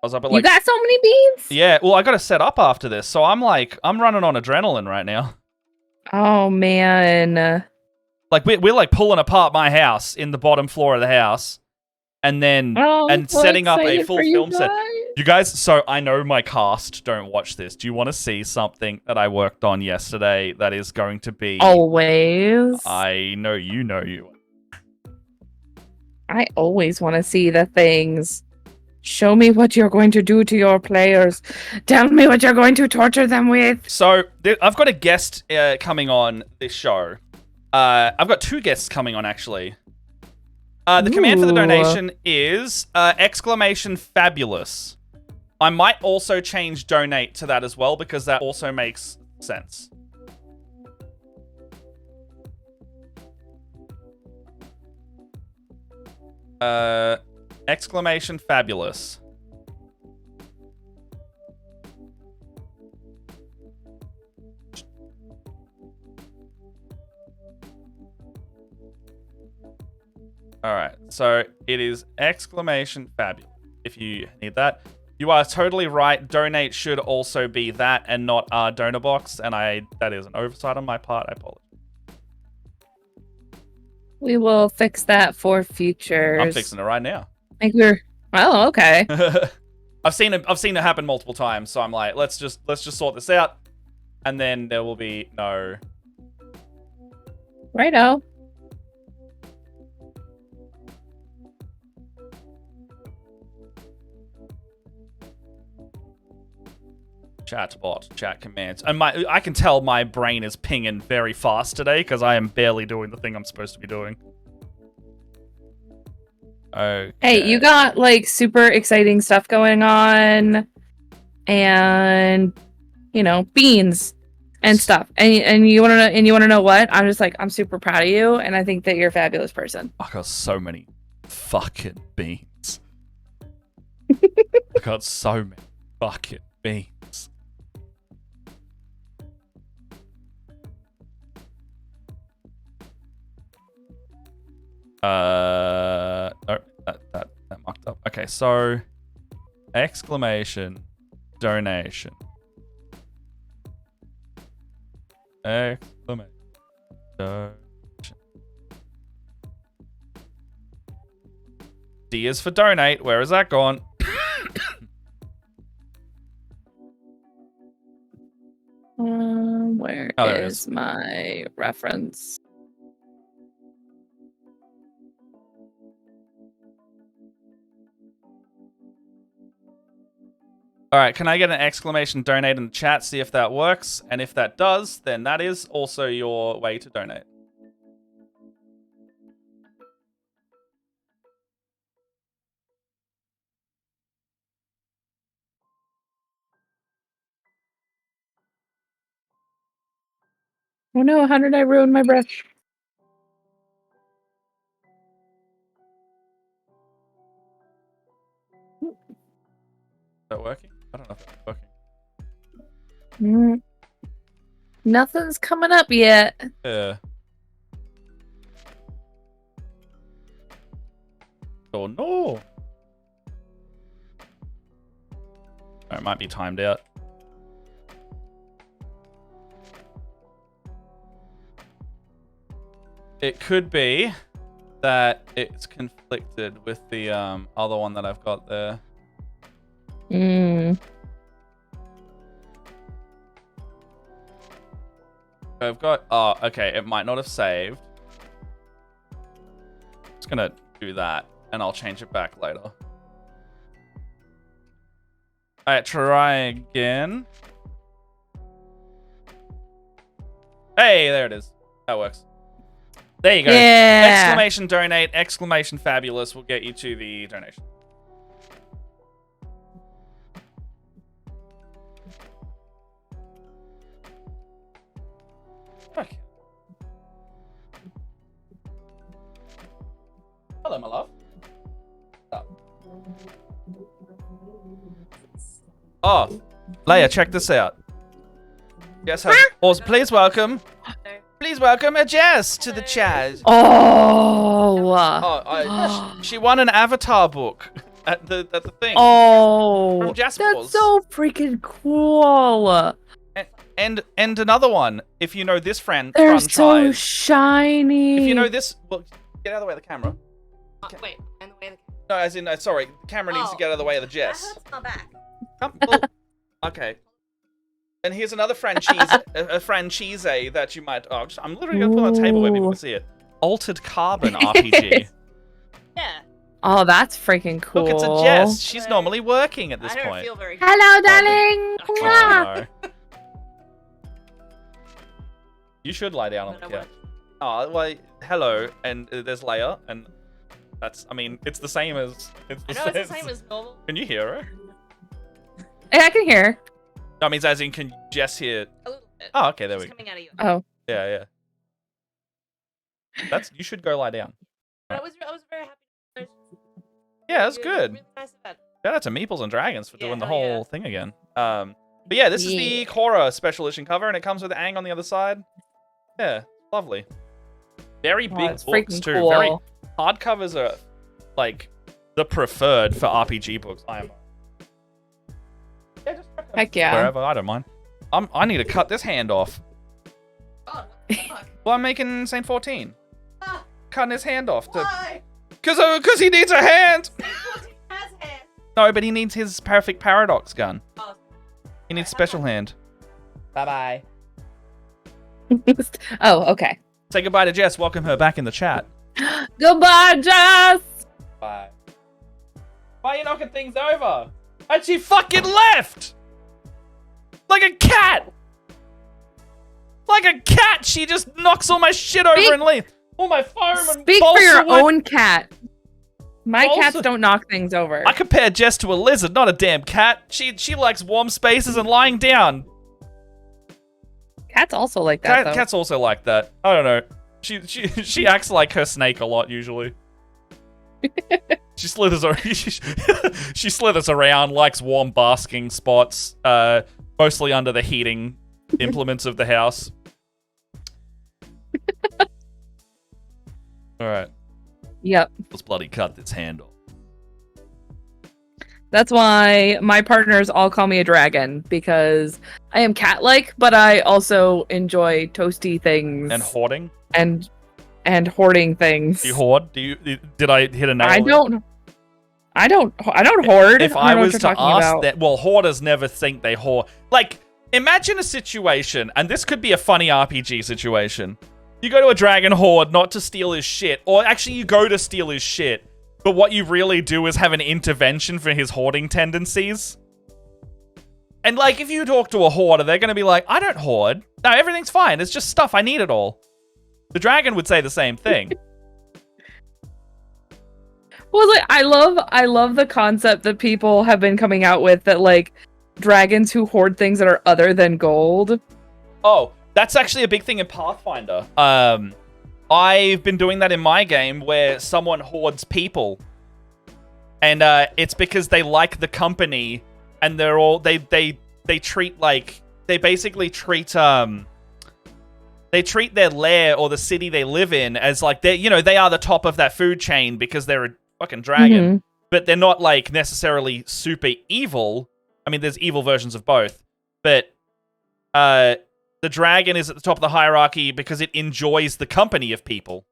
I was up at You got so many beans? Yeah, well, I got to set up after this, so I'm running on adrenaline right now. Oh man. Like we're like pulling apart my house in the bottom floor of the house, and then setting up a full film set. You guys, so I know my cast don't watch this. Do you want to see something that I worked on yesterday that is going to be always? I know you know you. I always want to see the things. Show me what you're going to do to your players. Tell me what you're going to torture them with. So, I've got a guest coming on this show. I've got 2 guests coming on, actually. The command for the donation is !fabulous. I might also change donate to that as well, because that also makes sense. Exclamation fabulous. Alright, so it is exclamation fabulous, if you need that. You are totally right. Donate should also be that and not our donor box, and that is an oversight on my part. I apologize. We will fix that for futures. I'm fixing it right now. I think we're... Oh, okay. I've seen it happen multiple times, so I'm like, let's just sort this out, and then there will be no... Righto. Chat bot, chat commands. And I can tell my brain is pinging very fast today because I am barely doing the thing I'm supposed to be doing. Okay. Hey, you got like super exciting stuff going on, and you know, beans and stuff. And you wanna know what? I'm super proud of you, and I think that you're a fabulous person. I got so many fucking beans. I got so many fucking beans. Oh, that mucked up. Okay, so exclamation donation. Exclamation donation. D is for donate. Where is that gone? Where is my reference? All right, can I get an exclamation donate in the chat, see if that works? And if that does, then that is also your way to donate. Oh no, how did I ruin my brush? Is that working? I don't know if that's working. Nothing's coming up yet. Yeah. Oh no. Oh, it might be timed out. It could be that it's conflicted with the other one that I've got there. I've got... Oh, okay. It might not have saved. Just gonna do that, and I'll change it back later. Alright, try again. Hey, there it is. That works. There you go. Yeah. Exclamation donate, exclamation fabulous will get you to the donation. Okay. Hello, my love. Oh, Leia, check this out. Yes, also, please welcome a Jess to the chat. She won an Avatar book at the thing. Oh, from Jess that's Wars. so freaking cool. And another one. If you know this They're franchise. so shiny. If you know this, well, get out of the way of the camera. Wait, in the way of the No, as in, sorry, the camera needs to get out of the way of the Jess. That hurts my back. Well, okay. And here's another franchise, a franchise that you might. Oh, I'm literally gonna put it on the table where people can see it. Altered Carbon RPG. Yeah. Oh, that's freaking cool. Look, it's a Jess. She's normally working at this I don't point. feel very Hello, darling. Oh, no. You should lie down on the couch. Oh, well, hello, and there's Leia, and that's. I mean, it's the same as. I know it's the same as normal. Can you hear her? I can hear. That means as in, can you just hear? A little bit. Oh, okay, there It's we go. coming out of you. Oh, Yeah. You should go lie down. But I was very happy. Yeah, that's Really- good. really nice event. Shout out to Meeples and Dragons for doing the hell whole yeah. thing again. But yeah, this is the Yeah. Korra special edition cover, and it comes with Aang on the other side. Yeah, lovely. Very oh, big it's books freaking too. cool. Very hardcovers are like the preferred for RPG books. I am. Yeah, just Heck yeah. wherever. I don't mind. I need to cut this hand off. Oh, what the fuck? Well, I'm making Saint 14. Ah, Cutting his hand off. why? Because he needs a hand. Saint has hair. No, but he needs his perfect paradox gun. Oh, He needs special hand. Bye-bye. Oh, okay. Say goodbye to Jess. Welcome her back in the chat. Goodbye, Jess. Bye. Why are you knocking things over? And she fucking left! Like a cat! Like a cat! She just knocks all my shit over Speak- and leaves. All my foam and Speak for balsa your wood. own cat. My Balsa- cats don't knock things over. I compare Jess to a lizard, not a damn cat. She likes warm spaces and lying down. Cats also like that, though. Cat's also like that. I don't know. She acts like her snake a lot usually. She slithers around. She slithers around, likes warm basking spots, mostly under the heating implements of the house. All right, Yep. let's bloody cut this handle. That's why my partners all call me a dragon, because I am cat-like, but I also enjoy toasty things And hoarding. and hoarding things. Do you hoard? Did I hit a nail? I there? don't hoard. If I I don't know what was you're to talking ask about. that, well, hoarders never think they hoard. Like, imagine a situation, and this could be a funny RPG situation. You go to a dragon hoard not to steal his shit, or actually you go to steal his shit, but what you really do is have an intervention for his hoarding tendencies. And like, if you talk to a hoarder, they're gonna be like, I don't hoard. No, everything's fine. It's just stuff. I need it all. The dragon would say the same thing. Well, like, I love the concept that people have been coming out with, that like dragons who hoard things that are other than gold. Oh, that's actually a big thing in Pathfinder. I've been doing that in my game where someone hoards people. And it's because they like the company and they're all they treat like they basically treat they treat their lair or the city they live in as like they are the top of that food chain because they're a fucking dragon. Mhm. But they're not like necessarily super evil. I mean, there's evil versions of both. But the dragon is at the top of the hierarchy because it enjoys the company of people.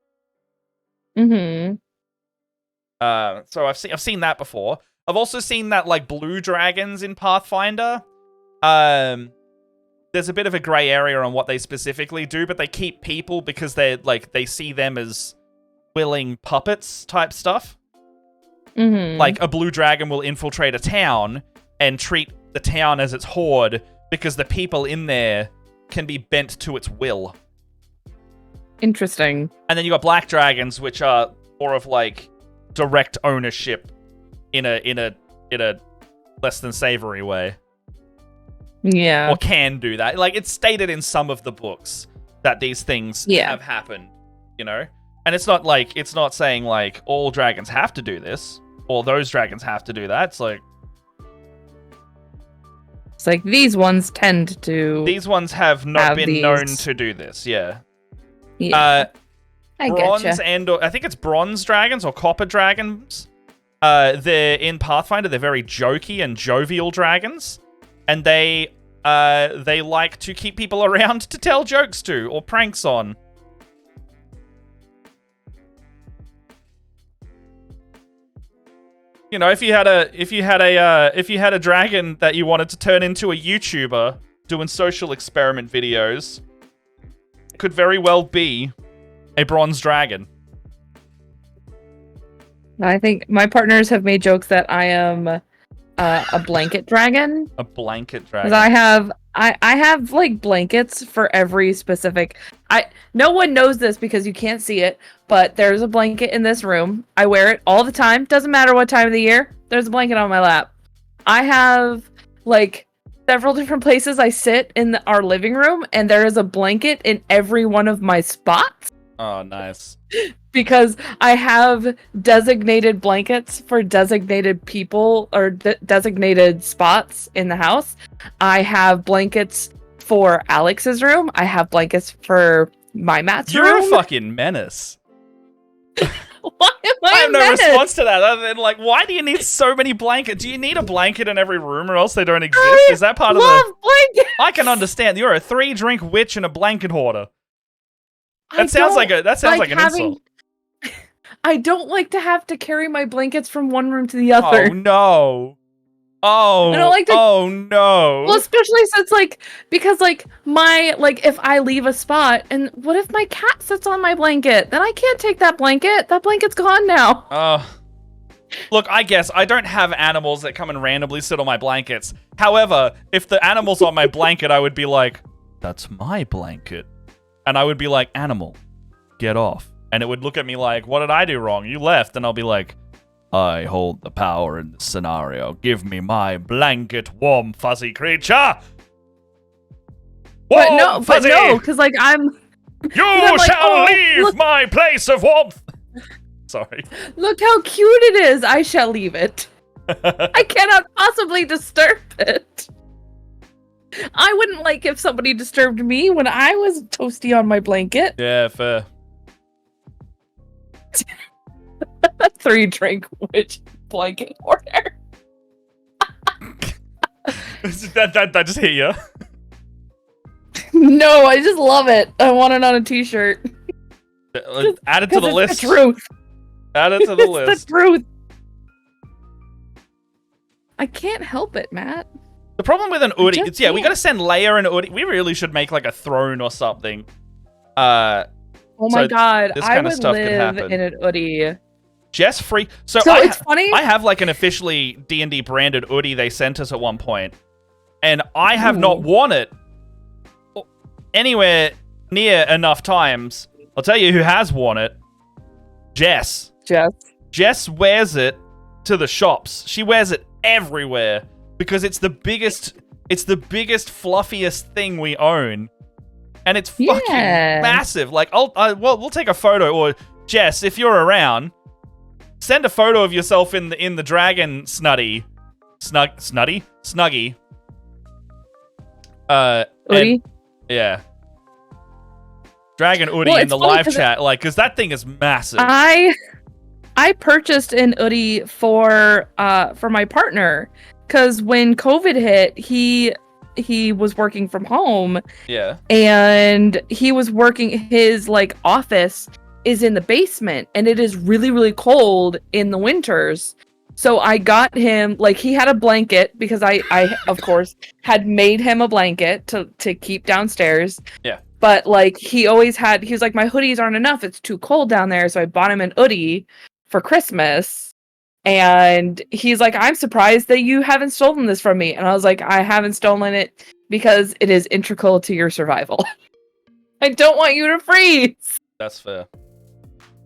Mm-hmm. So I've seen that before. I've also seen that like blue dragons in Pathfinder. There's a bit of a gray area on what they specifically do, but they keep people because they see them as willing puppets type stuff. Mm-hmm. Like a blue dragon will infiltrate a town and treat the town as its horde because the people in there can be bent to its will. Interesting. And then you got black dragons, which are more of like direct ownership in a less than savory way. Yeah. Or can do that. Like it's stated in some of the books that these things have happened, you know? And it's not saying like all dragons have to do this or those dragons have to do that. It's like It's like these ones tend to. these ones have not have been these. known to do this. Yeah. Yeah. I Bronze getcha. I think it's bronze dragons or copper dragons. They're in Pathfinder. They're very jokey and jovial dragons, and they like to keep people around to tell jokes to or pranks on. You know, if you had a dragon that you wanted to turn into a YouTuber doing social experiment videos, it could very well be a bronze dragon. I think my partners have made jokes that I am a blanket dragon. A blanket dragon. Because I have like blankets for every specific. No one knows this because you can't see it, but there's a blanket in this room. I wear it all the time. Doesn't matter what time of the year. There's a blanket on my lap. I have like several different places I sit in our living room, and there is a blanket in every one of my spots Oh, nice. because I have designated blankets for designated people or designated spots in the house. I have blankets for Alex's room. I have blankets for my Matt's You're room. a fucking menace. Why am I I have a no menace? response to that other than like, why do you need so many blankets? Do you need a blanket in every room or else they don't exist? I Is that part of love the... blankets. I can understand. You're a 3-drink witch and a blanket hoarder. I That sounds don't like an having- insult. I don't like to have to carry my blankets from one room to the other. Oh no. Oh. I don't like to- Oh no. Well, especially since because if I leave a spot and what if my cat sits on my blanket? Then I can't take that blanket. That blanket's gone now. Look, I guess I don't have animals that come and randomly sit on my blankets. However, if the animal's on my blanket, I would be like, that's my blanket. And I would be like, animal, get off. And it would look at me like, what did I do wrong? You left. And I'll be like, I hold the power in this scenario. Give me my blanket, warm, fuzzy creature. Warm, but no, because I'm You I'm like, shall oh, leave look- my place of warmth. Sorry. look how cute it is. I shall leave it. I cannot possibly disturb it. I wouldn't like if somebody disturbed me when I was toasty on my blanket. Yeah, fair. 3-drink witch blanket order. that just hit you. No, I just love it. I want it on a t-shirt. Add it to the It's list. the truth. Add it to the It's list. the truth. I can't help it, Matt. The problem with an Udi, just it's, we can't. gotta send Leia and Udi. We really should make like a throne or something. Oh my So god, this I kind of would stuff could live happen. in an Udi. Jess free. So It's funny. I have like an officially D&D branded Udi they sent us at one point, and I have not Ooh. worn it anywhere near enough times. I'll tell you who has worn it. Jess. Jess wears it to the shops. She wears it everywhere because it's the biggest, fluffiest thing we own, and it's fucking Yeah. massive. Like, we'll take a photo, or Jess, if you're around, send a photo of yourself in the dragon snuggie. Udi. Yeah. Dragon Udi Well, in it's the funny live 'cause chat, because that thing is massive. I purchased an Udi for my partner because when COVID hit, he was working from home Yeah. and he was working. His office is in the basement and it is really, really cold in the winters. So I got him, he had a blanket because I of course had made him a blanket to keep downstairs. Yeah. But he was like, my hoodies aren't enough. It's too cold down there. So I bought him an hoodie for Christmas. And he's like, I'm surprised that you haven't stolen this from me. And I was like, I haven't stolen it because it is integral to your survival. I don't want you to freeze. That's fair.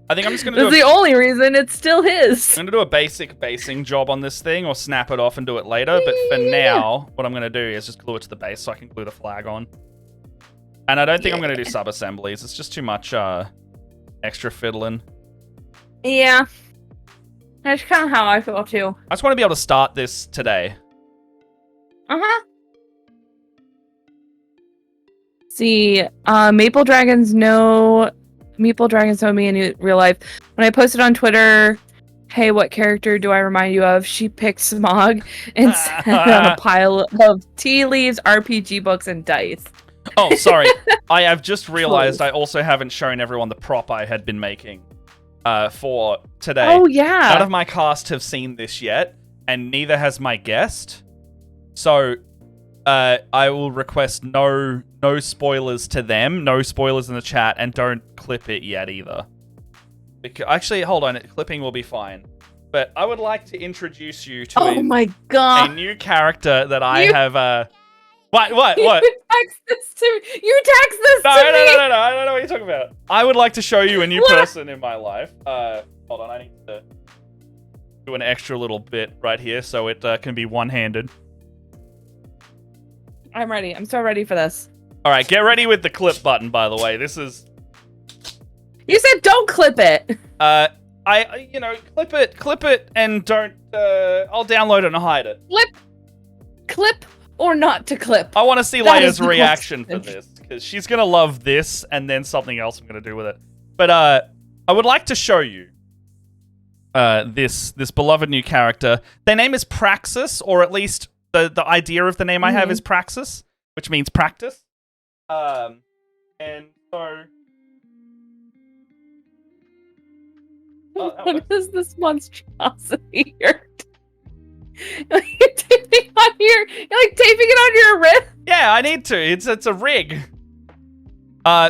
I think I'm just gonna That's do the only reason it's still his. I'm gonna do a basic basing job on this thing, or snap it off and do it later. But for now, what I'm gonna do is just glue it to the base so I can glue the flag on. And I don't think I'm gonna do sub assemblies. It's just too much extra fiddling. Yeah. That's kind of how I feel too. I just want to be able to start this today. Uh-huh. See, Maple Dragons know me in real life. When I posted on Twitter, hey, what character do I remind you of? She picked Smog and sat on a pile of tea leaves, RPG books, and dice. Oh, sorry. I have just realized I also haven't shown everyone the prop I had been making for today. Oh, yeah. None of my cast have seen this yet, and neither has my guest. So, I will request no spoilers to them, no spoilers in the chat, and don't clip it yet either. Actually, hold on, clipping will be fine. But I would like to introduce you to Oh my god. a new character that I You- have. What? You text this to me. You text this No, to no, me. no, no, I don't know what you're talking about. I would like to show you a new What? person in my life. Hold on, I need to do an extra little bit right here so it can be one-handed. I'm ready. I'm so ready for this. All right, get ready with the clip button. By the way, this is. You said don't clip it. Clip it, and don't. I'll download it and hide it. Clip or not to clip. I want to see That Leia's is the reaction for question. this because she's gonna love this, and then something else I'm gonna do with it. But I would like to show you this beloved new character. Their name is Praxis, or at least the idea of the name I have is Praxis, which means practice. And so. What is this monstrosity here? You're taping on your, you're like taping it on your wrist. Yeah, I need to. It's a rig.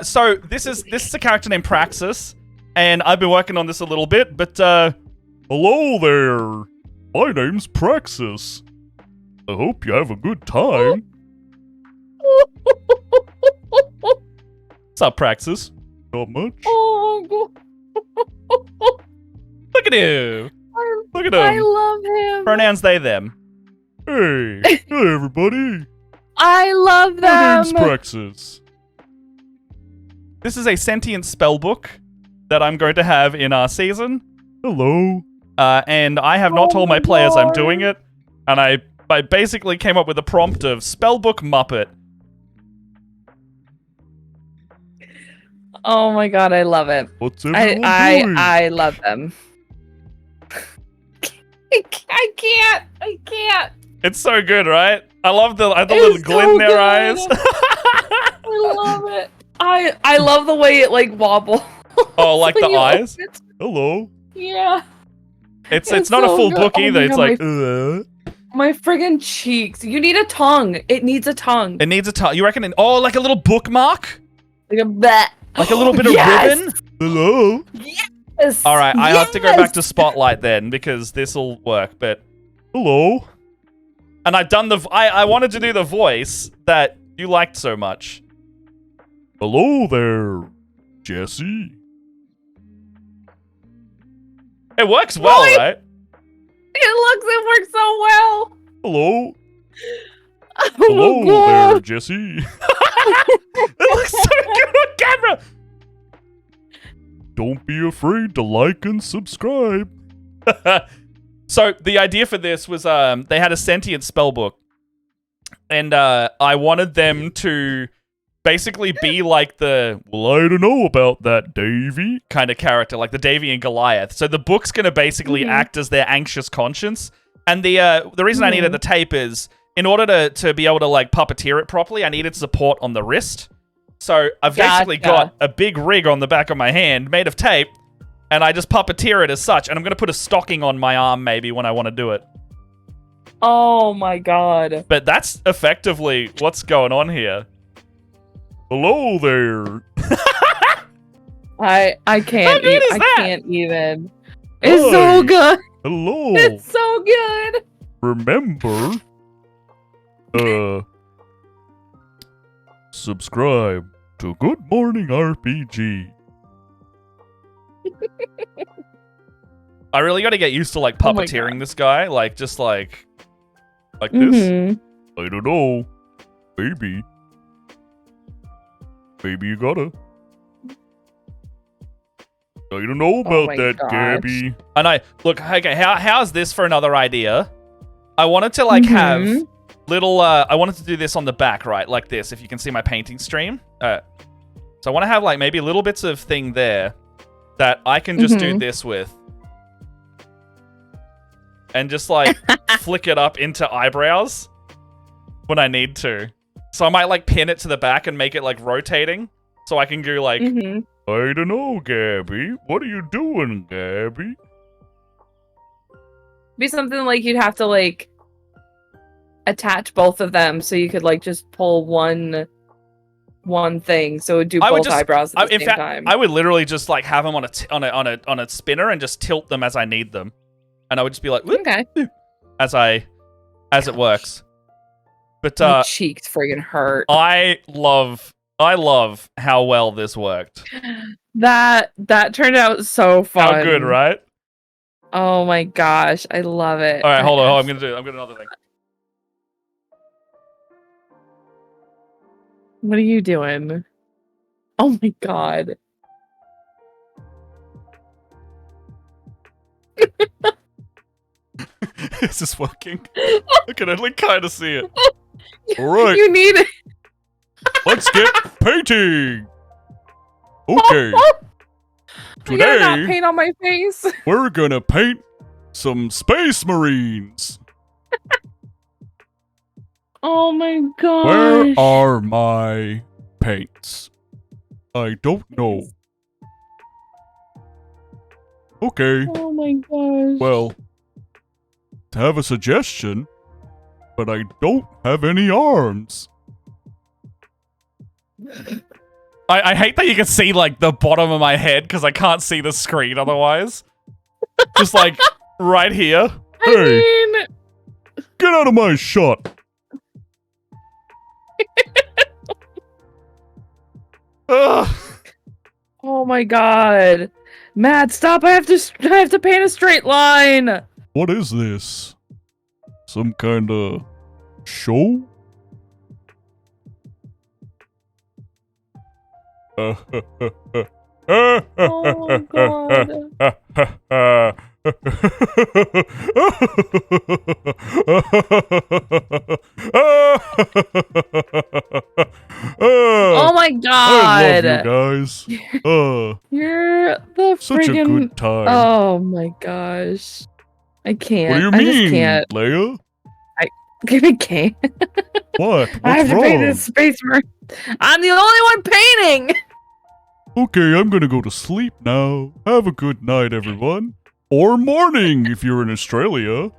So this is a character named Praxis, and I've been working on this a little bit. But hello there. My name's Praxis. I hope you have a good time. What's up, Praxis? Not much. Oh, God. Look at him. Look at him. I love him. Pronouns they, them. Hey. Hey, everybody. I love My them. name's Praxis. This is a sentient spellbook that I'm going to have in our season. Hello. And I have not told my players I'm doing it. And I basically came up with a prompt of spellbook Muppet. Oh my God, I love it. What's everyone doing? I love them. I can't. It's so good, right? I love the little glint in their good. eyes. I love it. I love the way it like wobbles. Oh, like the when you eyes? open it. Hello. Yeah. It's It's not a so full good. book Oh my either. It's God, like, My friggin' cheeks. You need a tongue. It needs a tongue. It needs a tongue. You reckon? Like a little bookmark? Like a bat. Like a little bit of Yes! ribbon? Hello. Yes. All right, I have to go back to Yes! Spotlight then because this will work. But hello. And I've done I wanted to do the voice that you liked so much. Hello there, Jesse. It works well, Really? right? It works so well. Hello. Oh Hello my God. there, Jesse. It looks so good on camera. Don't be afraid to like and subscribe. So the idea for this was they had a sentient spellbook, and I wanted them to basically be like the I don't know about that, Davy kind of character, like the Davy and Goliath. So the book's gonna basically act as their anxious conscience. And the reason I needed the tape is in order to be able to like puppeteer it properly, I needed support on the wrist. So I've basically got a big rig on the back of my hand made of tape, and I just puppeteer it as such. And I'm gonna put a stocking on my arm maybe when I want to do it. Oh my God. But that's effectively what's going on here. Hello there. I can't. How good is I that? can't even. It's Hi. so good. Hello. It's so good. Remember, subscribe to Good Morning RPG. I really got to get used to like Oh my puppeteering this guy, like just like this. Mhm. I don't know, maybe you gotta. I don't know about my that, gosh. Gabby. And okay, how's this for another idea? I wanted to like have little, I wanted to do this on the back, right? Like this, if you can see my painting stream. So I want to have like maybe little bits of thing there that I can just do this with. And just like flick it up into eyebrows when I need to. So I might like pin it to the back and make it like rotating. So I can go like, I don't know, Gabby. What are you doing, Gabby? Be something like you'd have to like attach both of them so you could like just pull one thing so it would do both eyebrows at the same time. I would literally just like have them on a spinner and just tilt them as I need them, and I would just be like, whoop, Okay. whoop, as it works. But My cheeks friggin' hurt. I love how well this worked. That turned out so fun. How good, right? Oh my gosh, I love it. All right, hold on. I'm gonna do another thing. What are you doing? Oh my god. Is this working? I can only kind of see it. All right, You need it. let's get painting. Okay, I gotta not today paint on my face. we're gonna paint some Space Marines. Oh my gosh. Where are my paints? I don't know. Okay, Oh my gosh. well, to have a suggestion, but I don't have any arms. I hate that you can see, like, the bottom of my head because I can't see the screen otherwise. Just, like, right here. I Hey, mean, get out of my shot. Ugh. oh my god. Matt, stop. I have to paint a straight line. What is this? Some kind of show? Oh god. Oh my I love god. you guys. You're the Such a friggin' good time. Oh my gosh. I can't. What do you I just mean, can't. Leia? I can't. What? I have What's to paint wrong? this space marine. I'm the only one painting. Okay, I'm gonna go to sleep now. Have a good night, everyone. Or morning if you're in Australia.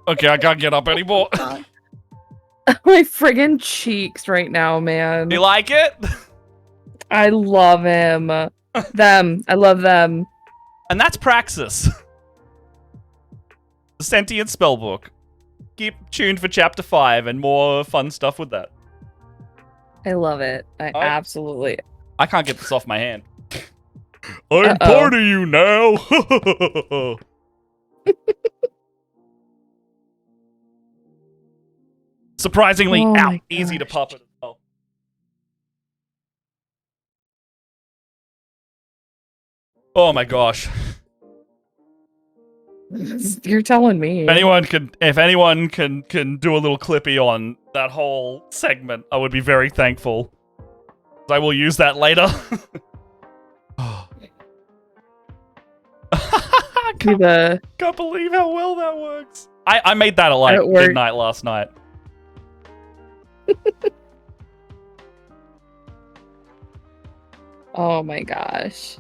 Okay, I can't get up anymore. My friggin' cheeks right now, man. You like it? I love him. Them. I love them. And that's Praxis. The Sentient Spellbook. Keep tuned for Chapter 5 and more fun stuff with that. I love it. I absolutely. I can't get this off my hand. I'm part of you now. Surprisingly easy to puppet as well. Oh my gosh. You're telling me. If anyone can do a little clippy on that whole segment, I would be very thankful. I will use that later. Can't believe how well that works. I made that at like midnight last night. Oh my gosh.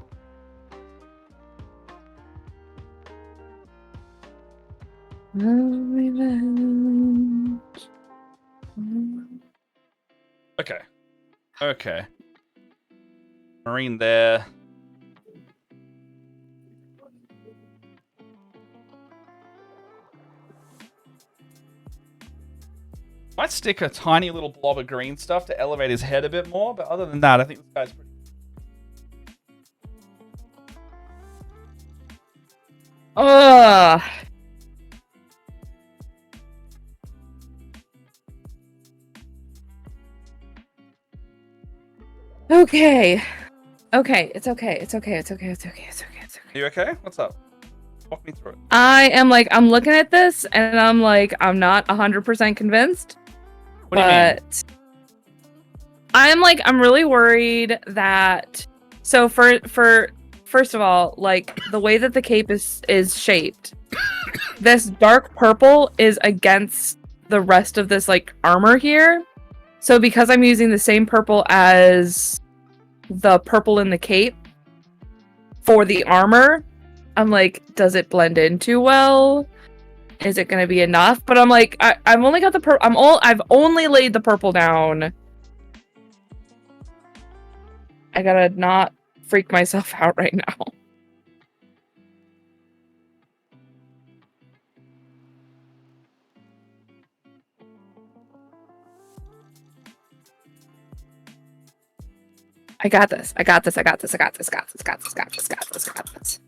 Okay. Okay. Marine there. Might stick a tiny little blob of green stuff to elevate his head a bit more, but other than that, I think this guy's pretty... Ugh. Okay. Okay, it's okay. It's okay. It's okay. It's okay. It's okay. It's okay. Are you okay? What's up? Walk me through it. I'm looking at this and I'm like, I'm not 100% convinced. What do you mean? I'm really worried that, so first of all, like the way that the cape is shaped, this dark purple is against the rest of this like armor here. So because I'm using the same purple as the purple in the cape for the armor, I'm like, does it blend in too well? Is it gonna be enough? But I'm like, I've only got the I've only laid the purple down. I gotta not freak myself out right now. I got this. I got this. I got this. I got this. Got this. Got this. Got this. Got this. Got this.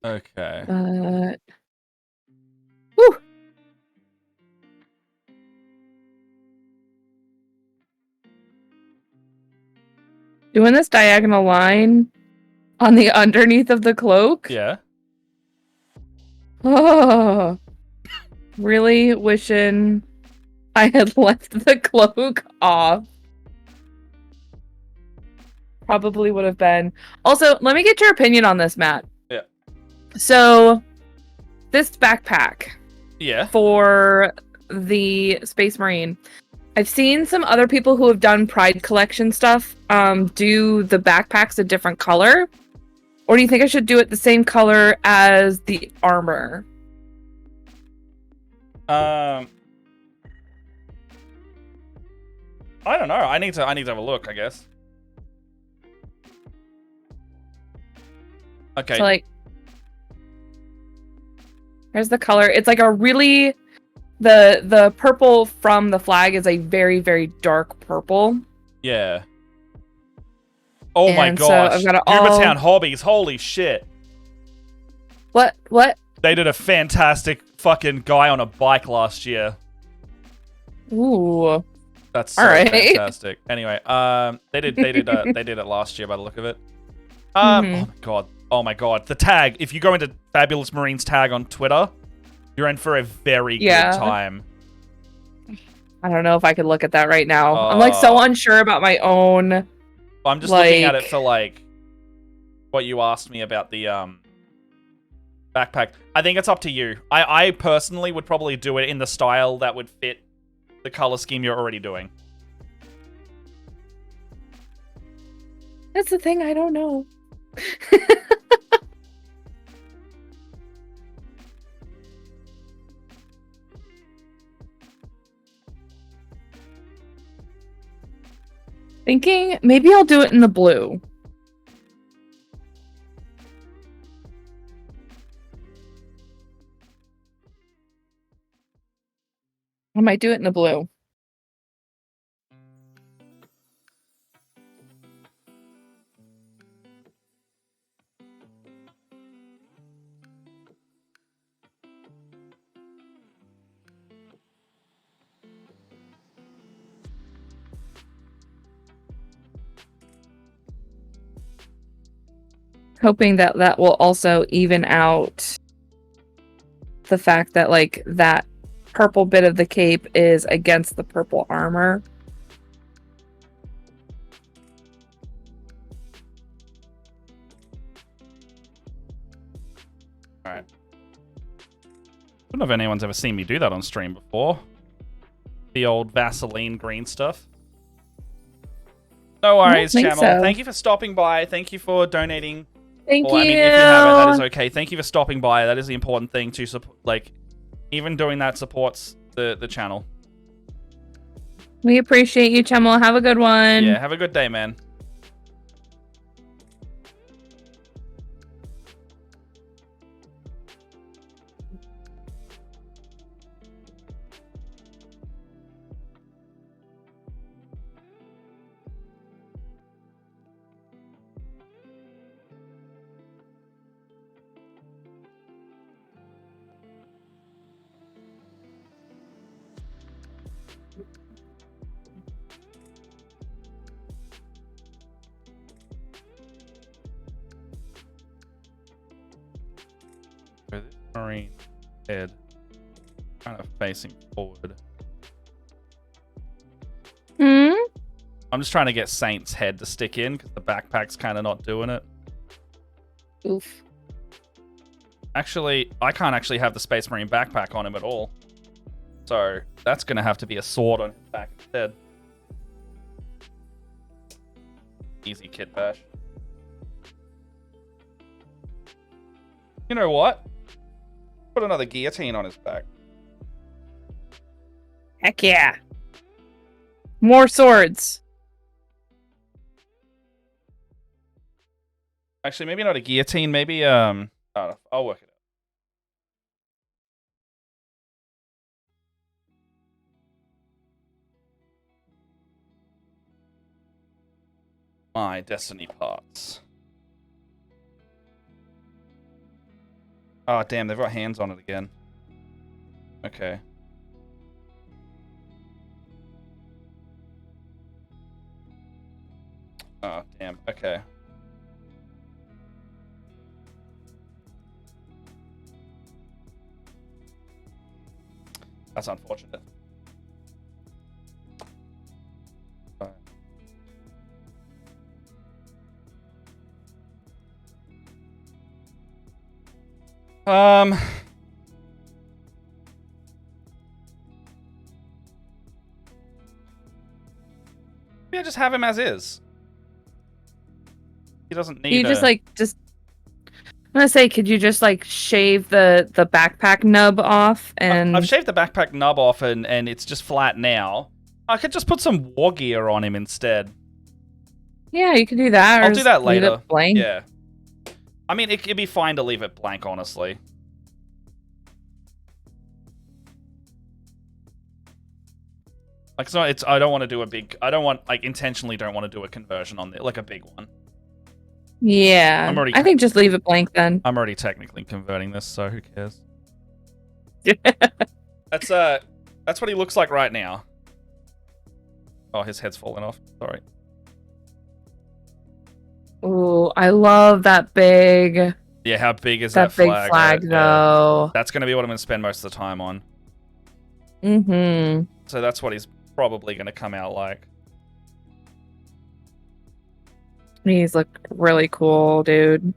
Okay. Whew. Doing this diagonal line on the underneath of the cloak. Yeah. Oh, really wishing I had left the cloak off. Probably would have been. Also, let me get your opinion on this, Matt. Yeah. So, this backpack Yeah. for the Space Marine. I've seen some other people who have done Pride Collection stuff do the backpacks a different color. Or do you think I should do it the same color as the armor? I don't know. I need to have a look, I guess. Okay. So like, here's the color. It's like a really the purple from the flag is a very, very dark purple. Yeah. Oh my And so gosh. I've got it Ubertown all- Hobbies, holy shit. What? They did a fantastic fucking guy on a bike last year. Ooh. That's so All right. fantastic. Anyway, they did it last year by the look of it. Mhm. Oh my god. The tag. If you go into Fabulous Marines tag on Twitter, you're in for a very good time. I don't know if I could look at that right now. I'm like so unsure about my own. I'm just looking at it like- for like what you asked me about the backpack. I think it's up to you. I personally would probably do it in the style that would fit the color scheme you're already doing. That's the thing, I don't know. Thinking maybe I'll do it in the blue. I might do it in the blue. Hoping that that will also even out the fact that like that purple bit of the cape is against the purple armor. Alright. I don't know if anyone's ever seen me do that on stream before. The old Vaseline green stuff. No worries, think Chamel. so. Thank you for stopping by. Thank you for donating. Thank Or, you. I mean, if you haven't, that is okay. Thank you for stopping by. That is the important thing to support. Like, even doing that supports the channel. We appreciate you, Chemel. Have a good one. Yeah, have a good day, man. Marine head kind of facing forward. Hmm? I'm just trying to get Saint's head to stick in because the backpack's kind of not doing it. Oof. Actually, I can't actually have the Space Marine backpack on him at all. So that's going to have to be a sword on his back instead. Easy kit bash. You know what? Put another guillotine on his back. Heck yeah. More swords. Actually, maybe not a guillotine. Maybe I don't know. I'll work it out. My destiny parts. Oh, damn, they've got hands on it again. Okay. Oh, damn. Okay. That's unfortunate. Yeah, just have him as is. He doesn't need You just I'm gonna say, could you just like shave the backpack nub off and I've shaved the backpack nub off and it's just flat now. I could just put some war gear on him instead. yeah, you could do that. Or I'll do that leave later. it blank. Yeah. I mean, it'd be fine to leave it blank, honestly. Like, I don't want to do a big... intentionally don't want to do a conversion on it, like a big one. Yeah. I think just leave it blank then. I'm already technically converting this, so who cares? That's what he looks like right now. Oh, his head's falling off. Sorry. Ooh, I love that big... Yeah, how big is that big flag? flag, right? though. Yeah. That's going to be what I'm going to spend most of the time on. Mm-hmm. So that's what he's probably going to come out like. He's look really cool, dude.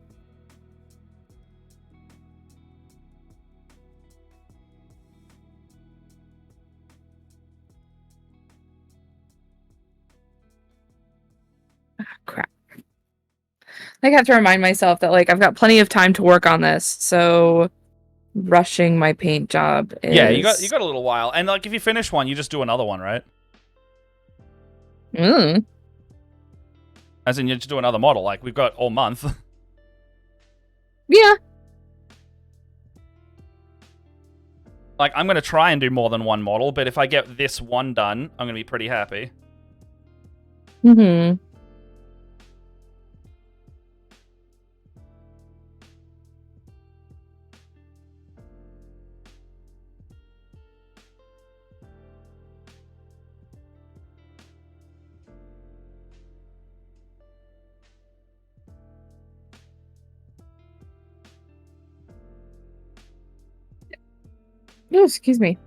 Ah, crap. I have to remind myself that like I've got plenty of time to work on this, so rushing my paint job is... Yeah, you got a little while. And like if you finish one, you just do another one, right? As in you just do another model, like we've got all month. Yeah. Like I'm gonna try and do more than one model, but if I get this one done, I'm gonna be pretty happy. Mm-hmm. Oh, excuse me.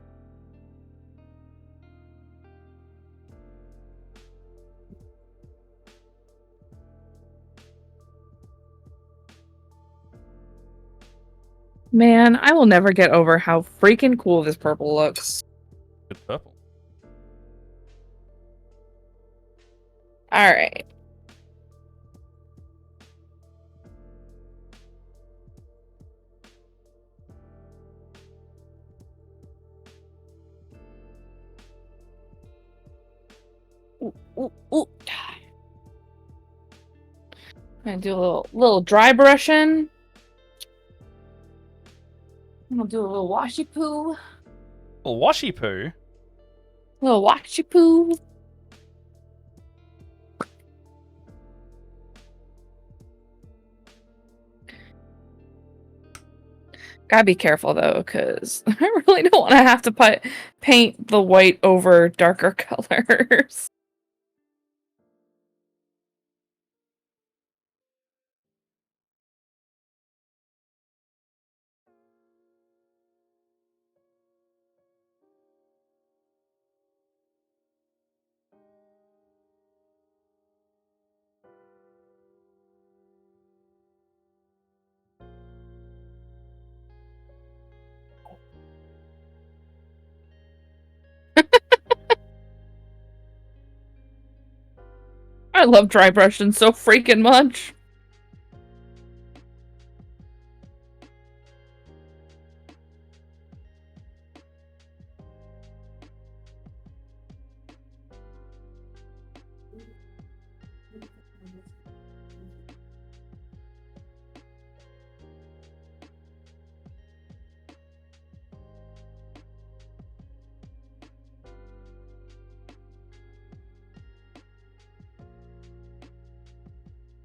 Man, I will never get over how freaking cool this purple looks. Good purple. All right. Ooh. I'm gonna do a little dry brushing. I'm gonna do a little washy poo. A washy poo? Little washy poo. Gotta be careful though, because I really don't want to have to paint the white over darker colors. I love dry brushing so freaking much.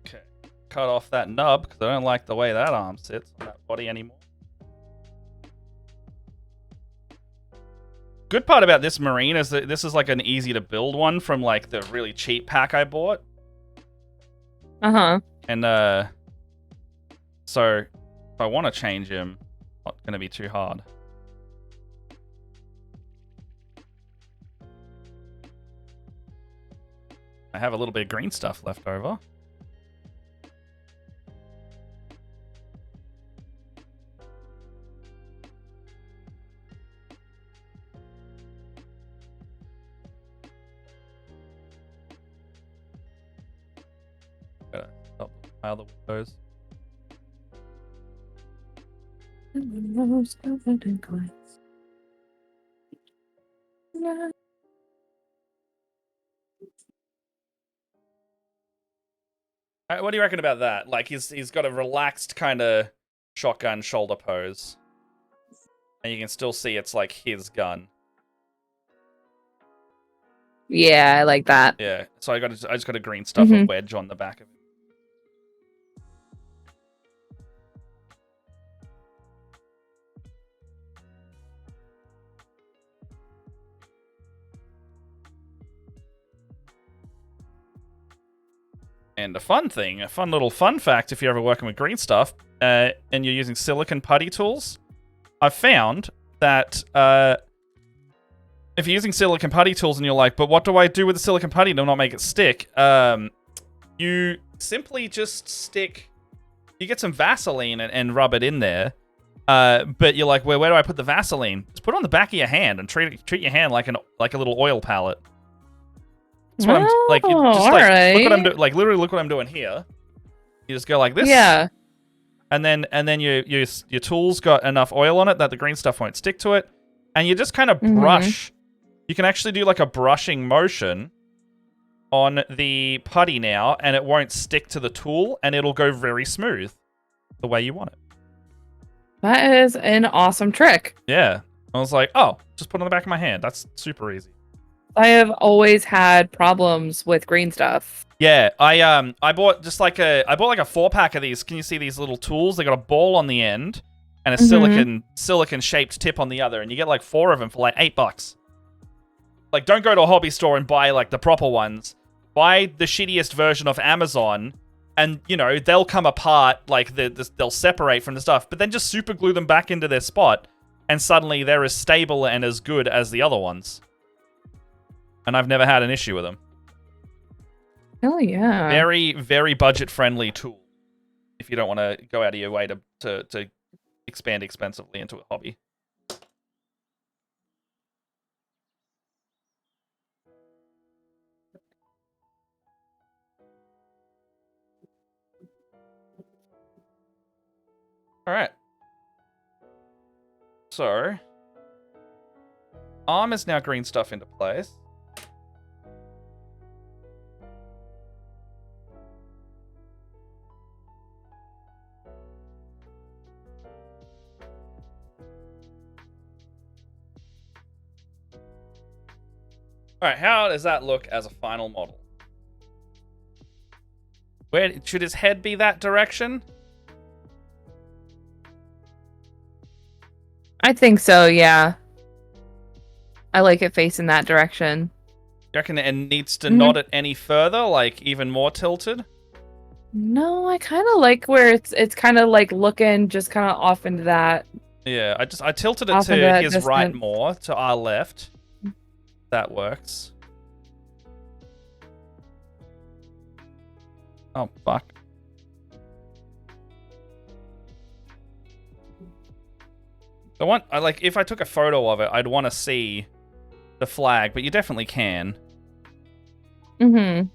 Okay. Cut off that nub, because I don't like the way that arm sits on that body anymore. good part about this marine is that this is like an easy to build one from like the really cheap pack I bought. Uh-huh. And so if I want to change him, not going to be too hard. I have a little bit of green stuff left over. Gotta stop my other windows. What do you reckon about that? Like he's got a relaxed kind of shotgun shoulder pose, and you can still see it's like his gun. Yeah, I like that. Yeah. So I just got a green stuff a wedge on the back of it. And a fun little fun fact, if you're ever working with green stuff and you're using silicon putty tools, I've found that if you're using silicon putty tools and you're like, but what do I do with the silicon putty to not make it stick? You simply just stick, you get some Vaseline and rub it in there. But you're like, well, where do I put the Vaseline? Just put it on the back of your hand and treat your hand like a little oil palette. That's what I'm like. Look what I'm doing. Like literally, look what I'm doing here. You just go like this. Yeah. And then your tool's got enough oil on it that the green stuff won't stick to it, and you just kind of brush. You can actually do like a brushing motion on the putty now, and it won't stick to the tool, and it'll go very smooth, the way you want it. That is an awesome trick. Yeah. I was like, oh, just put it on the back of my hand. That's super easy. I have always had problems with green stuff. Yeah, I bought just like a 4-pack of these. Can you see these little tools? They got a ball on the end and a silicon shaped tip on the other, and you get like 4 of them for like $8. Like, don't go to a hobby store and buy like the proper ones. Buy the shittiest version of Amazon, and you know they'll come apart. Like they'll separate from the stuff, but then just super glue them back into their spot, and suddenly they're as stable and as good as the other ones. And I've never had an issue with them. Oh, yeah. Very, very budget-friendly tool. If you don't want to go out of your way to expand expensively into a hobby. Alright. So, arm is now green stuff into place. Alright, how does that look as a final model? Where should his head be that direction? I think so, yeah. I like it facing that direction. You reckon it needs to nod it any further, like even more tilted? No, I kind of like where it's kind of like looking just kind of off into that. Yeah, I tilted it to his right more, to our left. That works. Oh, fuck. If I took a photo of it, I'd want to see the flag, but you definitely can. Mm-hmm.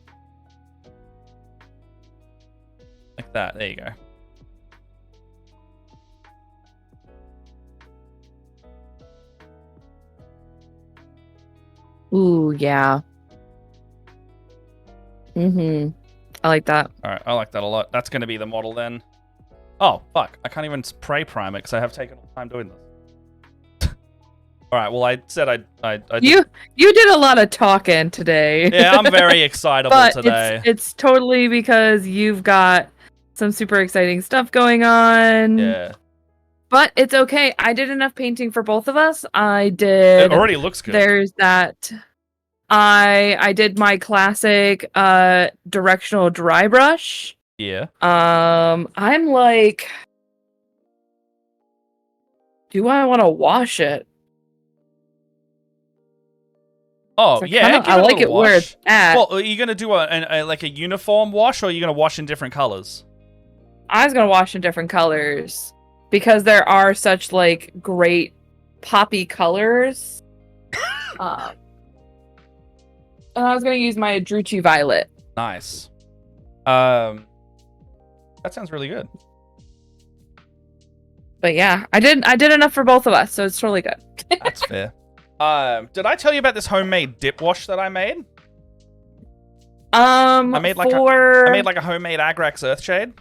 Like that. There you go. Ooh, yeah. Mm-hmm. I like that. Alright, I like that a lot. That's going to be the model then. Oh, fuck. I can't even spray prime it because I have taken all time doing this. Alright, well, I said I You did a lot of talking today. Yeah, I'm very excitable but today. It's totally because you've got some super exciting stuff going on. Yeah. But it's okay. I did enough painting for both of us. I It did. already looks good. There's that. I did my classic directional dry brush. Yeah. I'm like, do I want to wash it? Oh, yeah. I like it where it's at. Well, are you going to do like a uniform wash, or are you going to wash in different colors? I was gonna wash in different colors because there are such like great poppy colors. And I was gonna use my Druchii Violet. Nice. That sounds really good. But yeah, I did enough for both of us, so it's totally good. That's fair. Did I tell you about this homemade dip wash that I made? I made like a homemade Agrax Earthshade.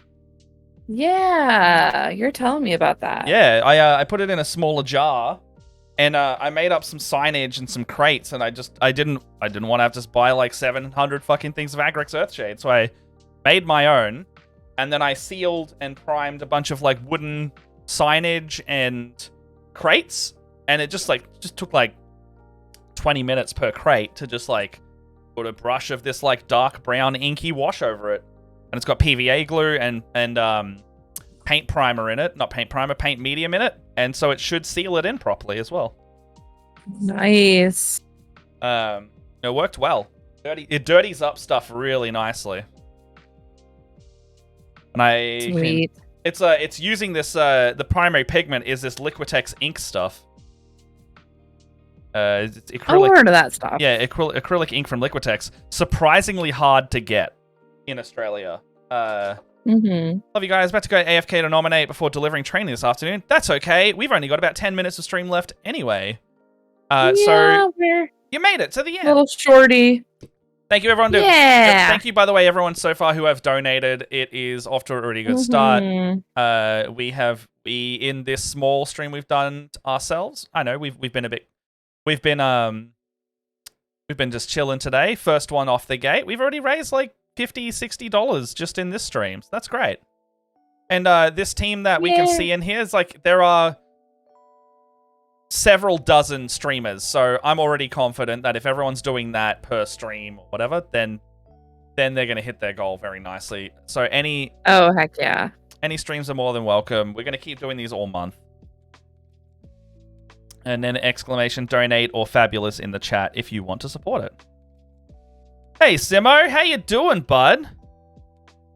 Yeah, you're telling me about that. Yeah, I put it in a smaller jar, and I made up some signage and some crates, and I didn't want to have to buy like 700 fucking things of Agrax Earthshade, so I made my own, and then I sealed and primed a bunch of like wooden signage and crates, and it just took like 20 minutes per crate to just like put a brush of this like dark brown inky wash over it. And it's got PVA glue and paint primer in it. Not paint primer, paint medium in it. And so it should seal it in properly as well. Nice. It worked well. It dirties up stuff really nicely. And Sweet. It's using this, the primary pigment is this Liquitex ink stuff. It's acrylic. I've heard of that stuff. Yeah, acrylic ink from Liquitex. Surprisingly hard to get in Australia. Love you guys. About to go AFK to nominate before delivering training this afternoon. That's okay. We've only got about 10 minutes of stream left anyway. So you made it to the end. Little shorty. Thank you, everyone. Yeah. Thank you, by the way, everyone so far who have donated. It is off to a really good start. We in this small stream we've done ourselves. I know we've been just chilling today. First one off the gate. We've already raised like $50-$60 just in this stream. So that's great. And this team that we can see in here is like there are several dozen streamers. So I'm already confident that if everyone's doing that per stream or whatever, then they're going to hit their goal very nicely. So oh heck yeah, any streams are more than welcome. We're going to keep doing these all month. And then exclamation donate or fabulous in the chat if you want to support it. Hey Simo, how you doing, bud?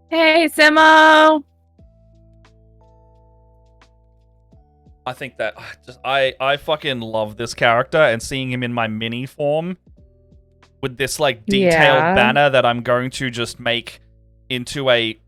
Hey Simo. I think that I fucking love this character, and seeing him in my mini form with this like detailed banner that I'm going to just make into a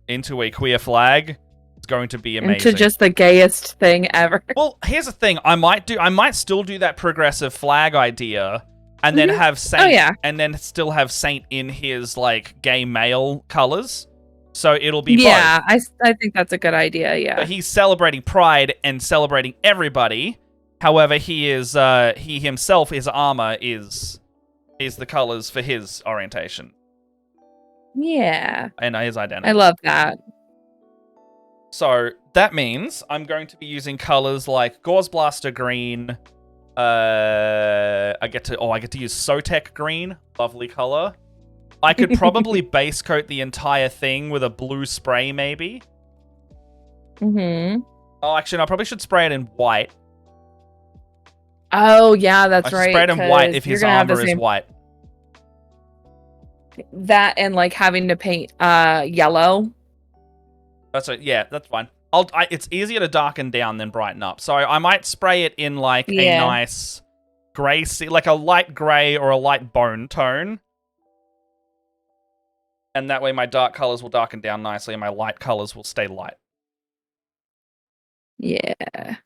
queer flag is going to be amazing. Into just the gayest thing ever. Well, here's the thing. I might still do that progressive flag idea and then have Saint and then still have Saint in his like gay male colors. So it'll be both. I think that's a good idea, yeah. But he's celebrating Pride and celebrating everybody. However, he himself, his armor is the colors for his orientation. Yeah. And his identity. I love that. So that means I'm going to be using colors like Gauze Blaster green. I get to use Sotek green, lovely color. I could probably base coat the entire thing with a blue spray, maybe. Oh, actually, no, I probably should spray it in white. Oh, yeah, that's right. Spray it in white if his armor is white. That and like having to paint yellow. That's it. Yeah, that's fine. It's easier to darken down than brighten up. So I might spray it in like a nice gray, like a light gray or a light bone tone. And that way my dark colors will darken down nicely and my light colors will stay light. Yeah.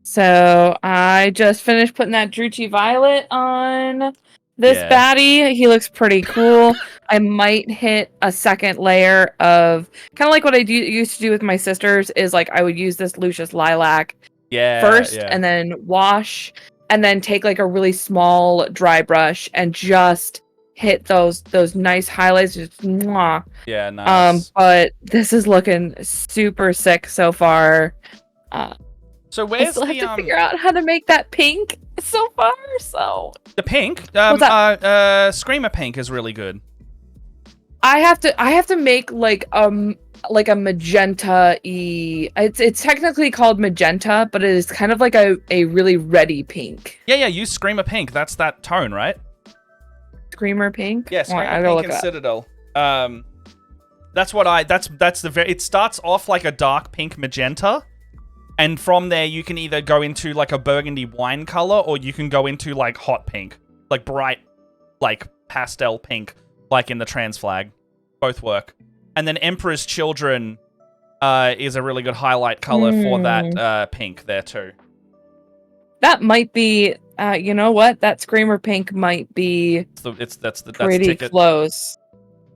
So I just finished putting that Druchii Violet on this baddie. He looks pretty cool. I might hit a second layer of kind of like what I used to do with my sisters is like I would use this Lucius Lilac first and then wash and then take like a really small dry brush and just hit those nice highlights. Just mwah. Yeah, nice. But this is looking super sick so far. So I where's still have the to figure out how to make that pink so far. So the pink? Screamer pink is really good. I have to make like a magenta y. It's technically called magenta, but it is kind of like a really reddy pink. Yeah, use Screamer pink. That's that tone, right? Screamer pink. Yeah, Screamer pink and Citadel. That's what that's the very. It starts off like a dark pink magenta, and from there you can either go into like a burgundy wine color, or you can go into like hot pink, like bright, like pastel pink, like in the trans flag. Both work. And then Emperor's Children is a really good highlight color for that pink there too. That might be. You know what? That Screamer pink might be. That's pretty ticket. Close.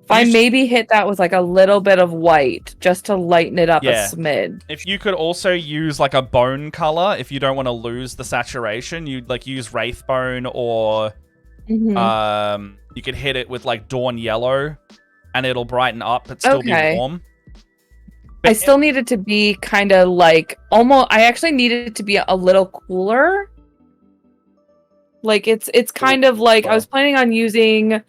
If I maybe hit that with like a little bit of white just to lighten it up a smidge. If you could also use like a bone color, if you don't want to lose the saturation, you'd like use Wraithbone, or you could hit it with like Dawn Yellow, and it'll brighten up but still be warm. But I still need it to be kind of like almost. I actually need it to be a little cooler. Like it's kind of like I was planning on using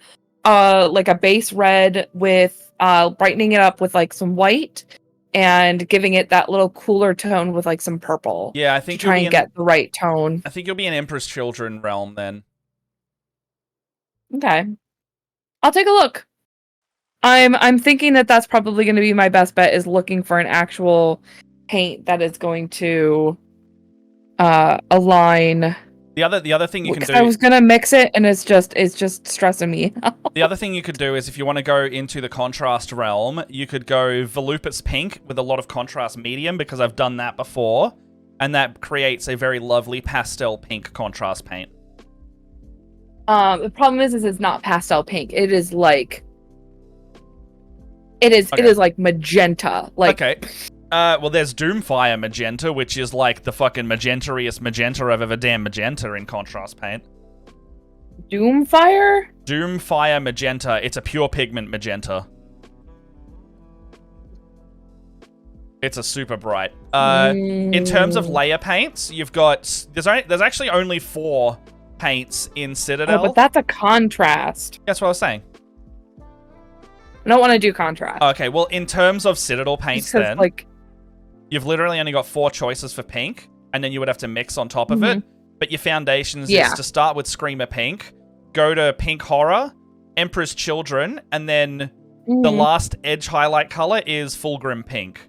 like a base red with brightening it up with like some white and giving it that little cooler tone with like some purple. Yeah, I think to try and get the right tone. I think you'll be in Emperor's Children realm then. Okay. I'll take a look. I'm thinking that that's probably going to be my best bet, is looking for an actual paint that is going to align. The other thing you can do. I was gonna mix it, and it's just stressing me out. The other thing you could do is, if you want to go into the contrast realm, you could go Volupus Pink with a lot of contrast medium, because I've done that before, and that creates a very lovely pastel pink contrast paint. The problem is it's not pastel pink. It is like. It is like magenta. Like. Okay. Well, there's Doomfire Magenta, which is like the fucking magentariest magenta I've ever damn magenta in contrast paint. Doomfire? Doomfire Magenta. It's a pure pigment magenta. It's a super bright. In terms of layer paints, you've got there's actually only 4 paints in Citadel. Oh, but that's a contrast. That's what I was saying. I don't want to do contrast. Okay, well, in terms of Citadel paints, then like. You've literally only got 4 choices for pink, and then you would have to mix on top of it. But your foundations is to start with Screamer Pink, go to Pink Horror, Emperor's Children, and then the last edge highlight color is Fulgrim Pink.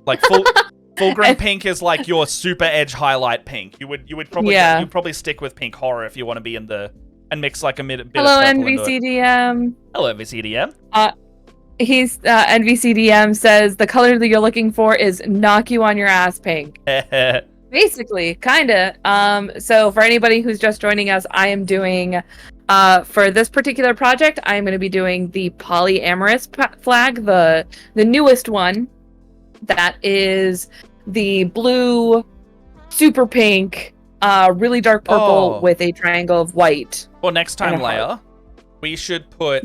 Like Fulgrim Pink is like your super edge highlight pink. You would probably stick with Pink Horror if you want to be in the and mix like a bit of Hello, purple NVCDM. Hello, NVCDM. He's NVCDM says the color that you're looking for is knock you on your ass pink. Basically, kinda. So for anybody who's just joining us, I am doing for this particular project, I'm going to be doing the polyamorous flag, the newest one. That is the blue, super pink, really dark purple with a triangle of white. Well, next time, Leia, we should put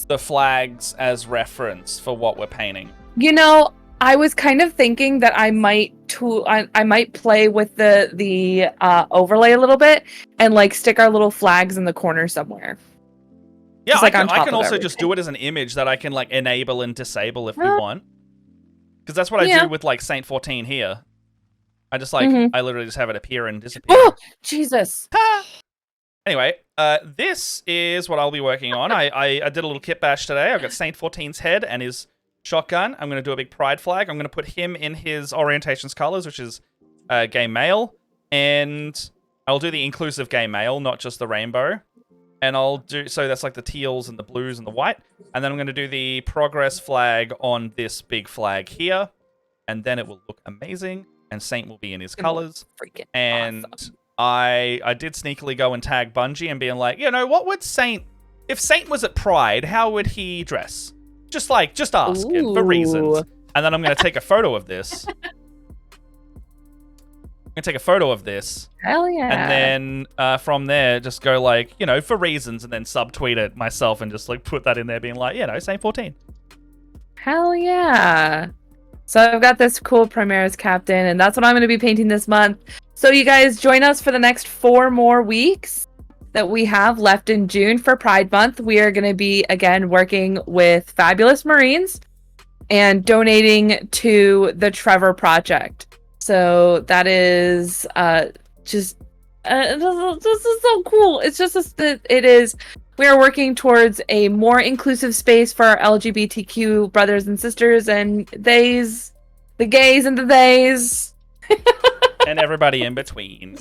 the flags as reference for what we're painting. You know, I was kind of thinking that I might play with the overlay a little bit and like stick our little flags in the corner somewhere. Yeah, just, like, I can also everything. just do it as an image that I can like enable and disable if we want. Because that's what I do with like Saint 14 here. I just like I literally just have it appear and disappear. Oh, Jesus. Anyway, this is what I'll be working on. I did a little kit bash today. I've got Saint 14's head and his shotgun. I'm going to do a big pride flag. I'm going to put him in his orientation's colors, which is gay male. And I'll do the inclusive gay male, not just the rainbow. And I'll do, so that's like the teals and the blues and the white. And then I'm going to do the progress flag on this big flag here. And then it will look amazing. And Saint will be in his colors. Freaking and awesome. I did sneakily go and tag Bungie and being like, you know, what would Saint... If Saint was at Pride, how would he dress? Just ask it for reasons. And then I'm going to take a photo of this. Hell yeah. And then from there, just go like, you know, for reasons, and then subtweet it myself and just like put that in there being like, you know, Saint 14. Hell yeah. So I've got this cool Primaris captain, and that's what I'm going to be painting this month. So you guys join us for the next 4 more weeks that we have left in June for Pride Month. We are going to be, again, working with Fabulous Marines and donating to the Trevor Project. So that is just this is so cool. It's just it is. We are working towards a more inclusive space for our LGBTQ brothers and sisters, and theys, the gays and the theys, and everybody in between.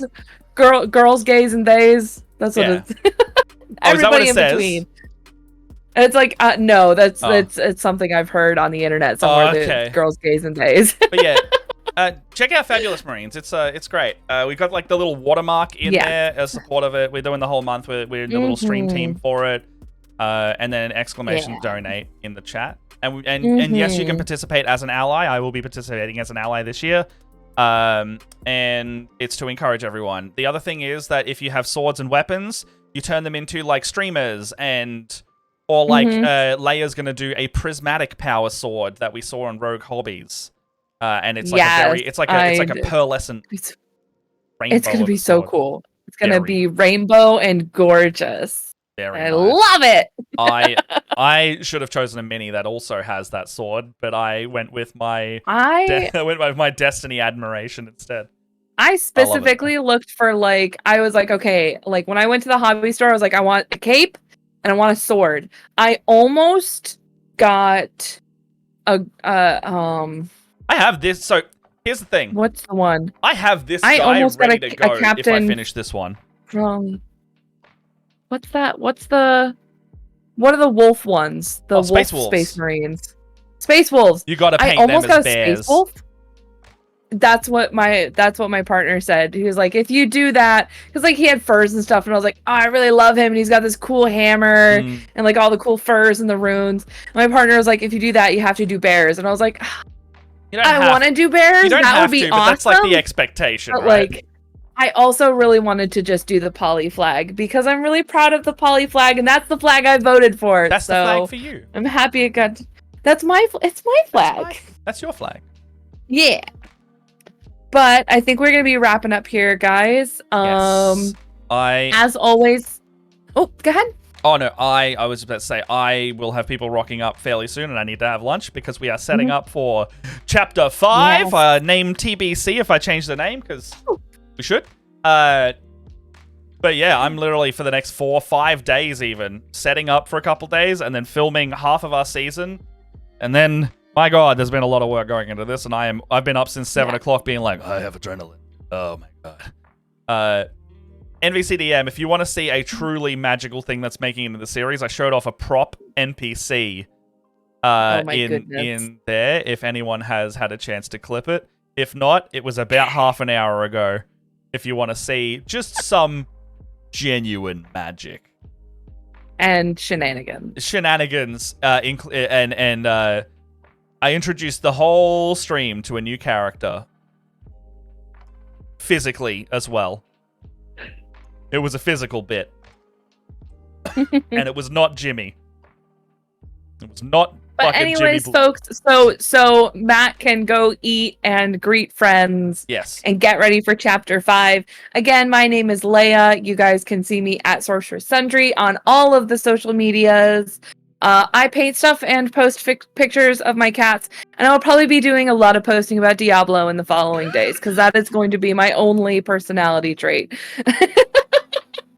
Girls, gays, and theys. That's what it's. Everybody in between. It's like no, that's it's something I've heard on the internet somewhere. Okay. The girls, gays, and theys. But yeah, check out Fabulous Marines. It's great. We've got like the little watermark in there as support of it. We're doing the whole month. We're doing a little stream team for it, and then an ! Donate in the chat. And yes, you can participate as an ally. I will be participating as an ally this year. And it's to encourage everyone. The other thing is that if you have swords and weapons, you turn them into like streamers or like Leia's gonna do a prismatic power sword that we saw on Rogue Hobbies. And it's like it's like a pearlescent rainbow. It's gonna be so cool. It's gonna be rainbow and gorgeous. I love it. I should have chosen a mini that also has that sword, but I went with my I went with my Destiny admiration instead. I specifically looked for I was like, okay, like when I went to the hobby store, I was like, I want a cape and I want a sword. I almost got a I have this. So here's the thing. What's the one? I have this I guy almost ready got to go a captain if I finish this one. From what's that? What are the wolf ones? The Space wolf Wolves. Space Marines. Space Wolves. You got to paint I almost them as got a bears. Space Wolf. That's what my partner said. He was like, if you do that, because like he had furs and stuff, and I was like, oh, I really love him, and he's got this cool hammer and like all the cool furs and the runes. And my partner was like, if you do that, you have to do bears, and I was like, I want to do bears. You don't that have would be to, but awesome. that's like the expectation, but right? like, I also really wanted to just do the poly flag because I'm really proud of the poly flag, and that's the flag I voted for. That's the flag for you. I'm happy it got. It's my flag. That's your flag. Yeah. But I think we're gonna be wrapping up here, guys. Yes. As always. Oh, go ahead. Oh no, I was about to say I will have people rocking up fairly soon, and I need to have lunch because we are setting up for Chapter 5. Name TBC if I change the name because we should. But yeah, I'm literally for the next 4 or 5 days even setting up for a couple days and then filming half of our season, and then. My God, there's been a lot of work going into this, and I've been up since 7 o'clock being like, I have adrenaline. Oh my God. NVCDM, if you want to see a truly magical thing that's making it into the series, I showed off a prop NPC in there, if anyone has had a chance to clip it. If not, it was about half an hour ago, if you want to see just some genuine magic. And shenanigans. I introduced the whole stream to a new character. Physically as well. It was a physical bit. And it was not Jimmy. It was not but fucking anyways, Jimmy folks, so Matt can go eat and greet friends. Yes. And get ready for Chapter 5. Again, my name is Leia. You guys can see me at Sorceress Sundry on all of the social medias. I paint stuff and post pictures of my cats, and I'll probably be doing a lot of posting about Diablo in the following days, because that is going to be my only personality trait.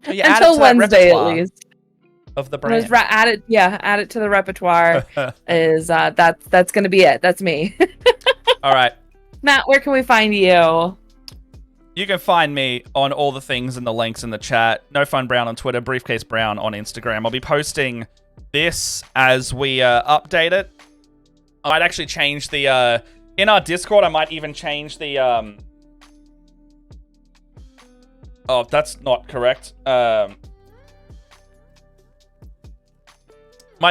Until Wednesday, at least. Of the brand. Add it to the repertoire. That's going to be it. That's me. All right. Matt, where can we find you? You can find me on all the things and the links in the chat. No Fun Brown on Twitter, Briefcase Brown on Instagram. I'll be posting this as we update it. I might actually change the in our Discord. I might even change the oh, that's not correct. Might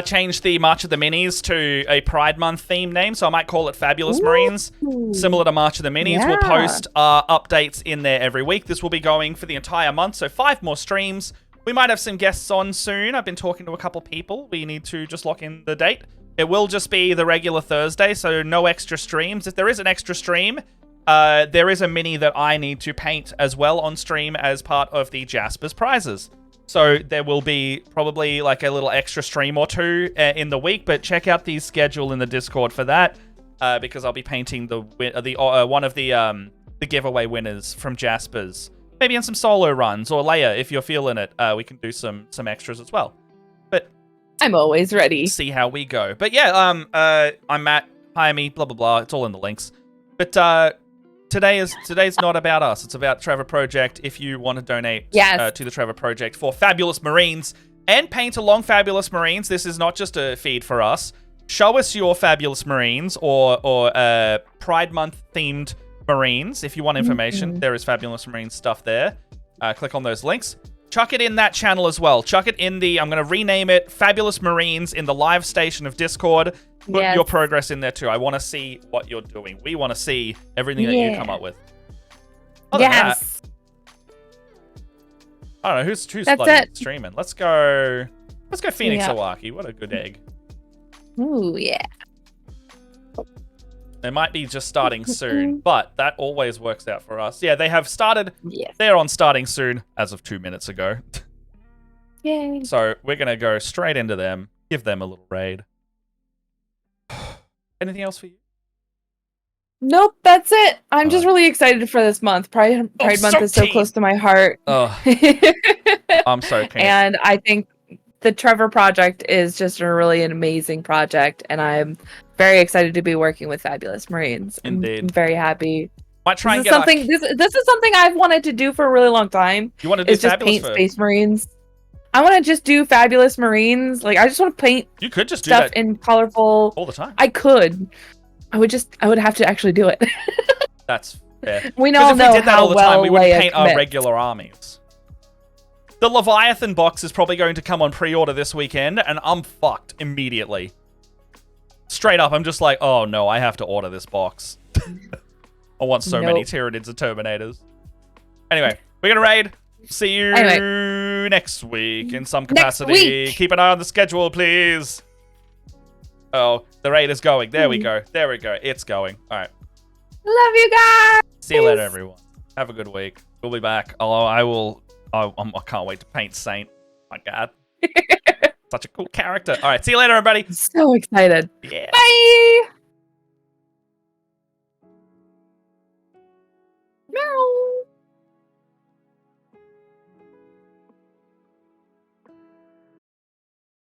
change the March of the Minis to a Pride Month theme name, so I might call it Fabulous Marines, similar to March of the Minis. We'll post updates in there every week. This will be going for the entire month, so 5 more streams. We might have some guests on soon. I've been talking to a couple people. We need to just lock in the date. It will just be the regular Thursday, so no extra streams. If there is an extra stream, there is a mini that I need to paint as well on stream as part of the Jaspers prizes. So there will be probably like a little extra stream or two in the week, but check out the schedule in the Discord for that, because I'll be painting the one of the giveaway winners from Jaspers. Maybe in some solo runs, or Leia, if you're feeling it, we can do some extras as well. But I'm always ready. See how we go. But yeah, I'm Matt. Hire me. Blah blah blah. It's all in the links. But today's not about us. It's about Trevor Project. If you want to donate to the Trevor Project for Fabulous Marines and paint along Fabulous Marines, this is not just a feed for us. Show us your Fabulous Marines or Pride Month themed Marines. If you want information, there is Fabulous Marines stuff there. Click on those links. Chuck it in that channel as well. Chuck it in I'm going to rename it Fabulous Marines in the live station of Discord. Put your progress in there too. I want to see what you're doing. We want to see everything that you come up with. Other than that, I don't know who's bloody streaming. Let's go Phoenix Owaki. What a good egg. Ooh, yeah. They might be just starting soon, but that always works out for us. Yeah, they have started. Yes. They're on starting soon as of 2 minutes ago. Yay. So we're going to go straight into them, give them a little raid. Anything else for you? Nope, that's it. I'm just really excited for this month. Pride Month is so close to my heart. Oh, I'm so keen. And I think the Trevor Project is just an amazing project, and I'm very excited to be working with Fabulous Marines. Indeed. I'm very happy. Might try and get something. This is something I've wanted to do for a really long time. You want to do is just paint Space Marines. I want to just do Fabulous Marines. Like, I just want to paint. You could just do stuff that in colorful all the time. I could. I would have to actually do it. That's fair. We all know if we did that how all the well time, we wouldn't Leia paint commits. our regular armies. The Leviathan box is probably going to come on pre-order this weekend, and I'm fucked immediately. Straight up, I'm just like, oh no, I have to order this box. I want so many Tyranids and Terminators. Anyway, we're gonna raid. See you next week in some capacity. Keep an eye on the schedule, please. Oh, the raid is going. There we go. There we go. It's going. All right. Love you guys. See you later, everyone. Have a good week. We'll be back. I can't wait to paint Saint. My God. Such a cool character. All right. See you later, everybody. So excited. Yeah. Bye.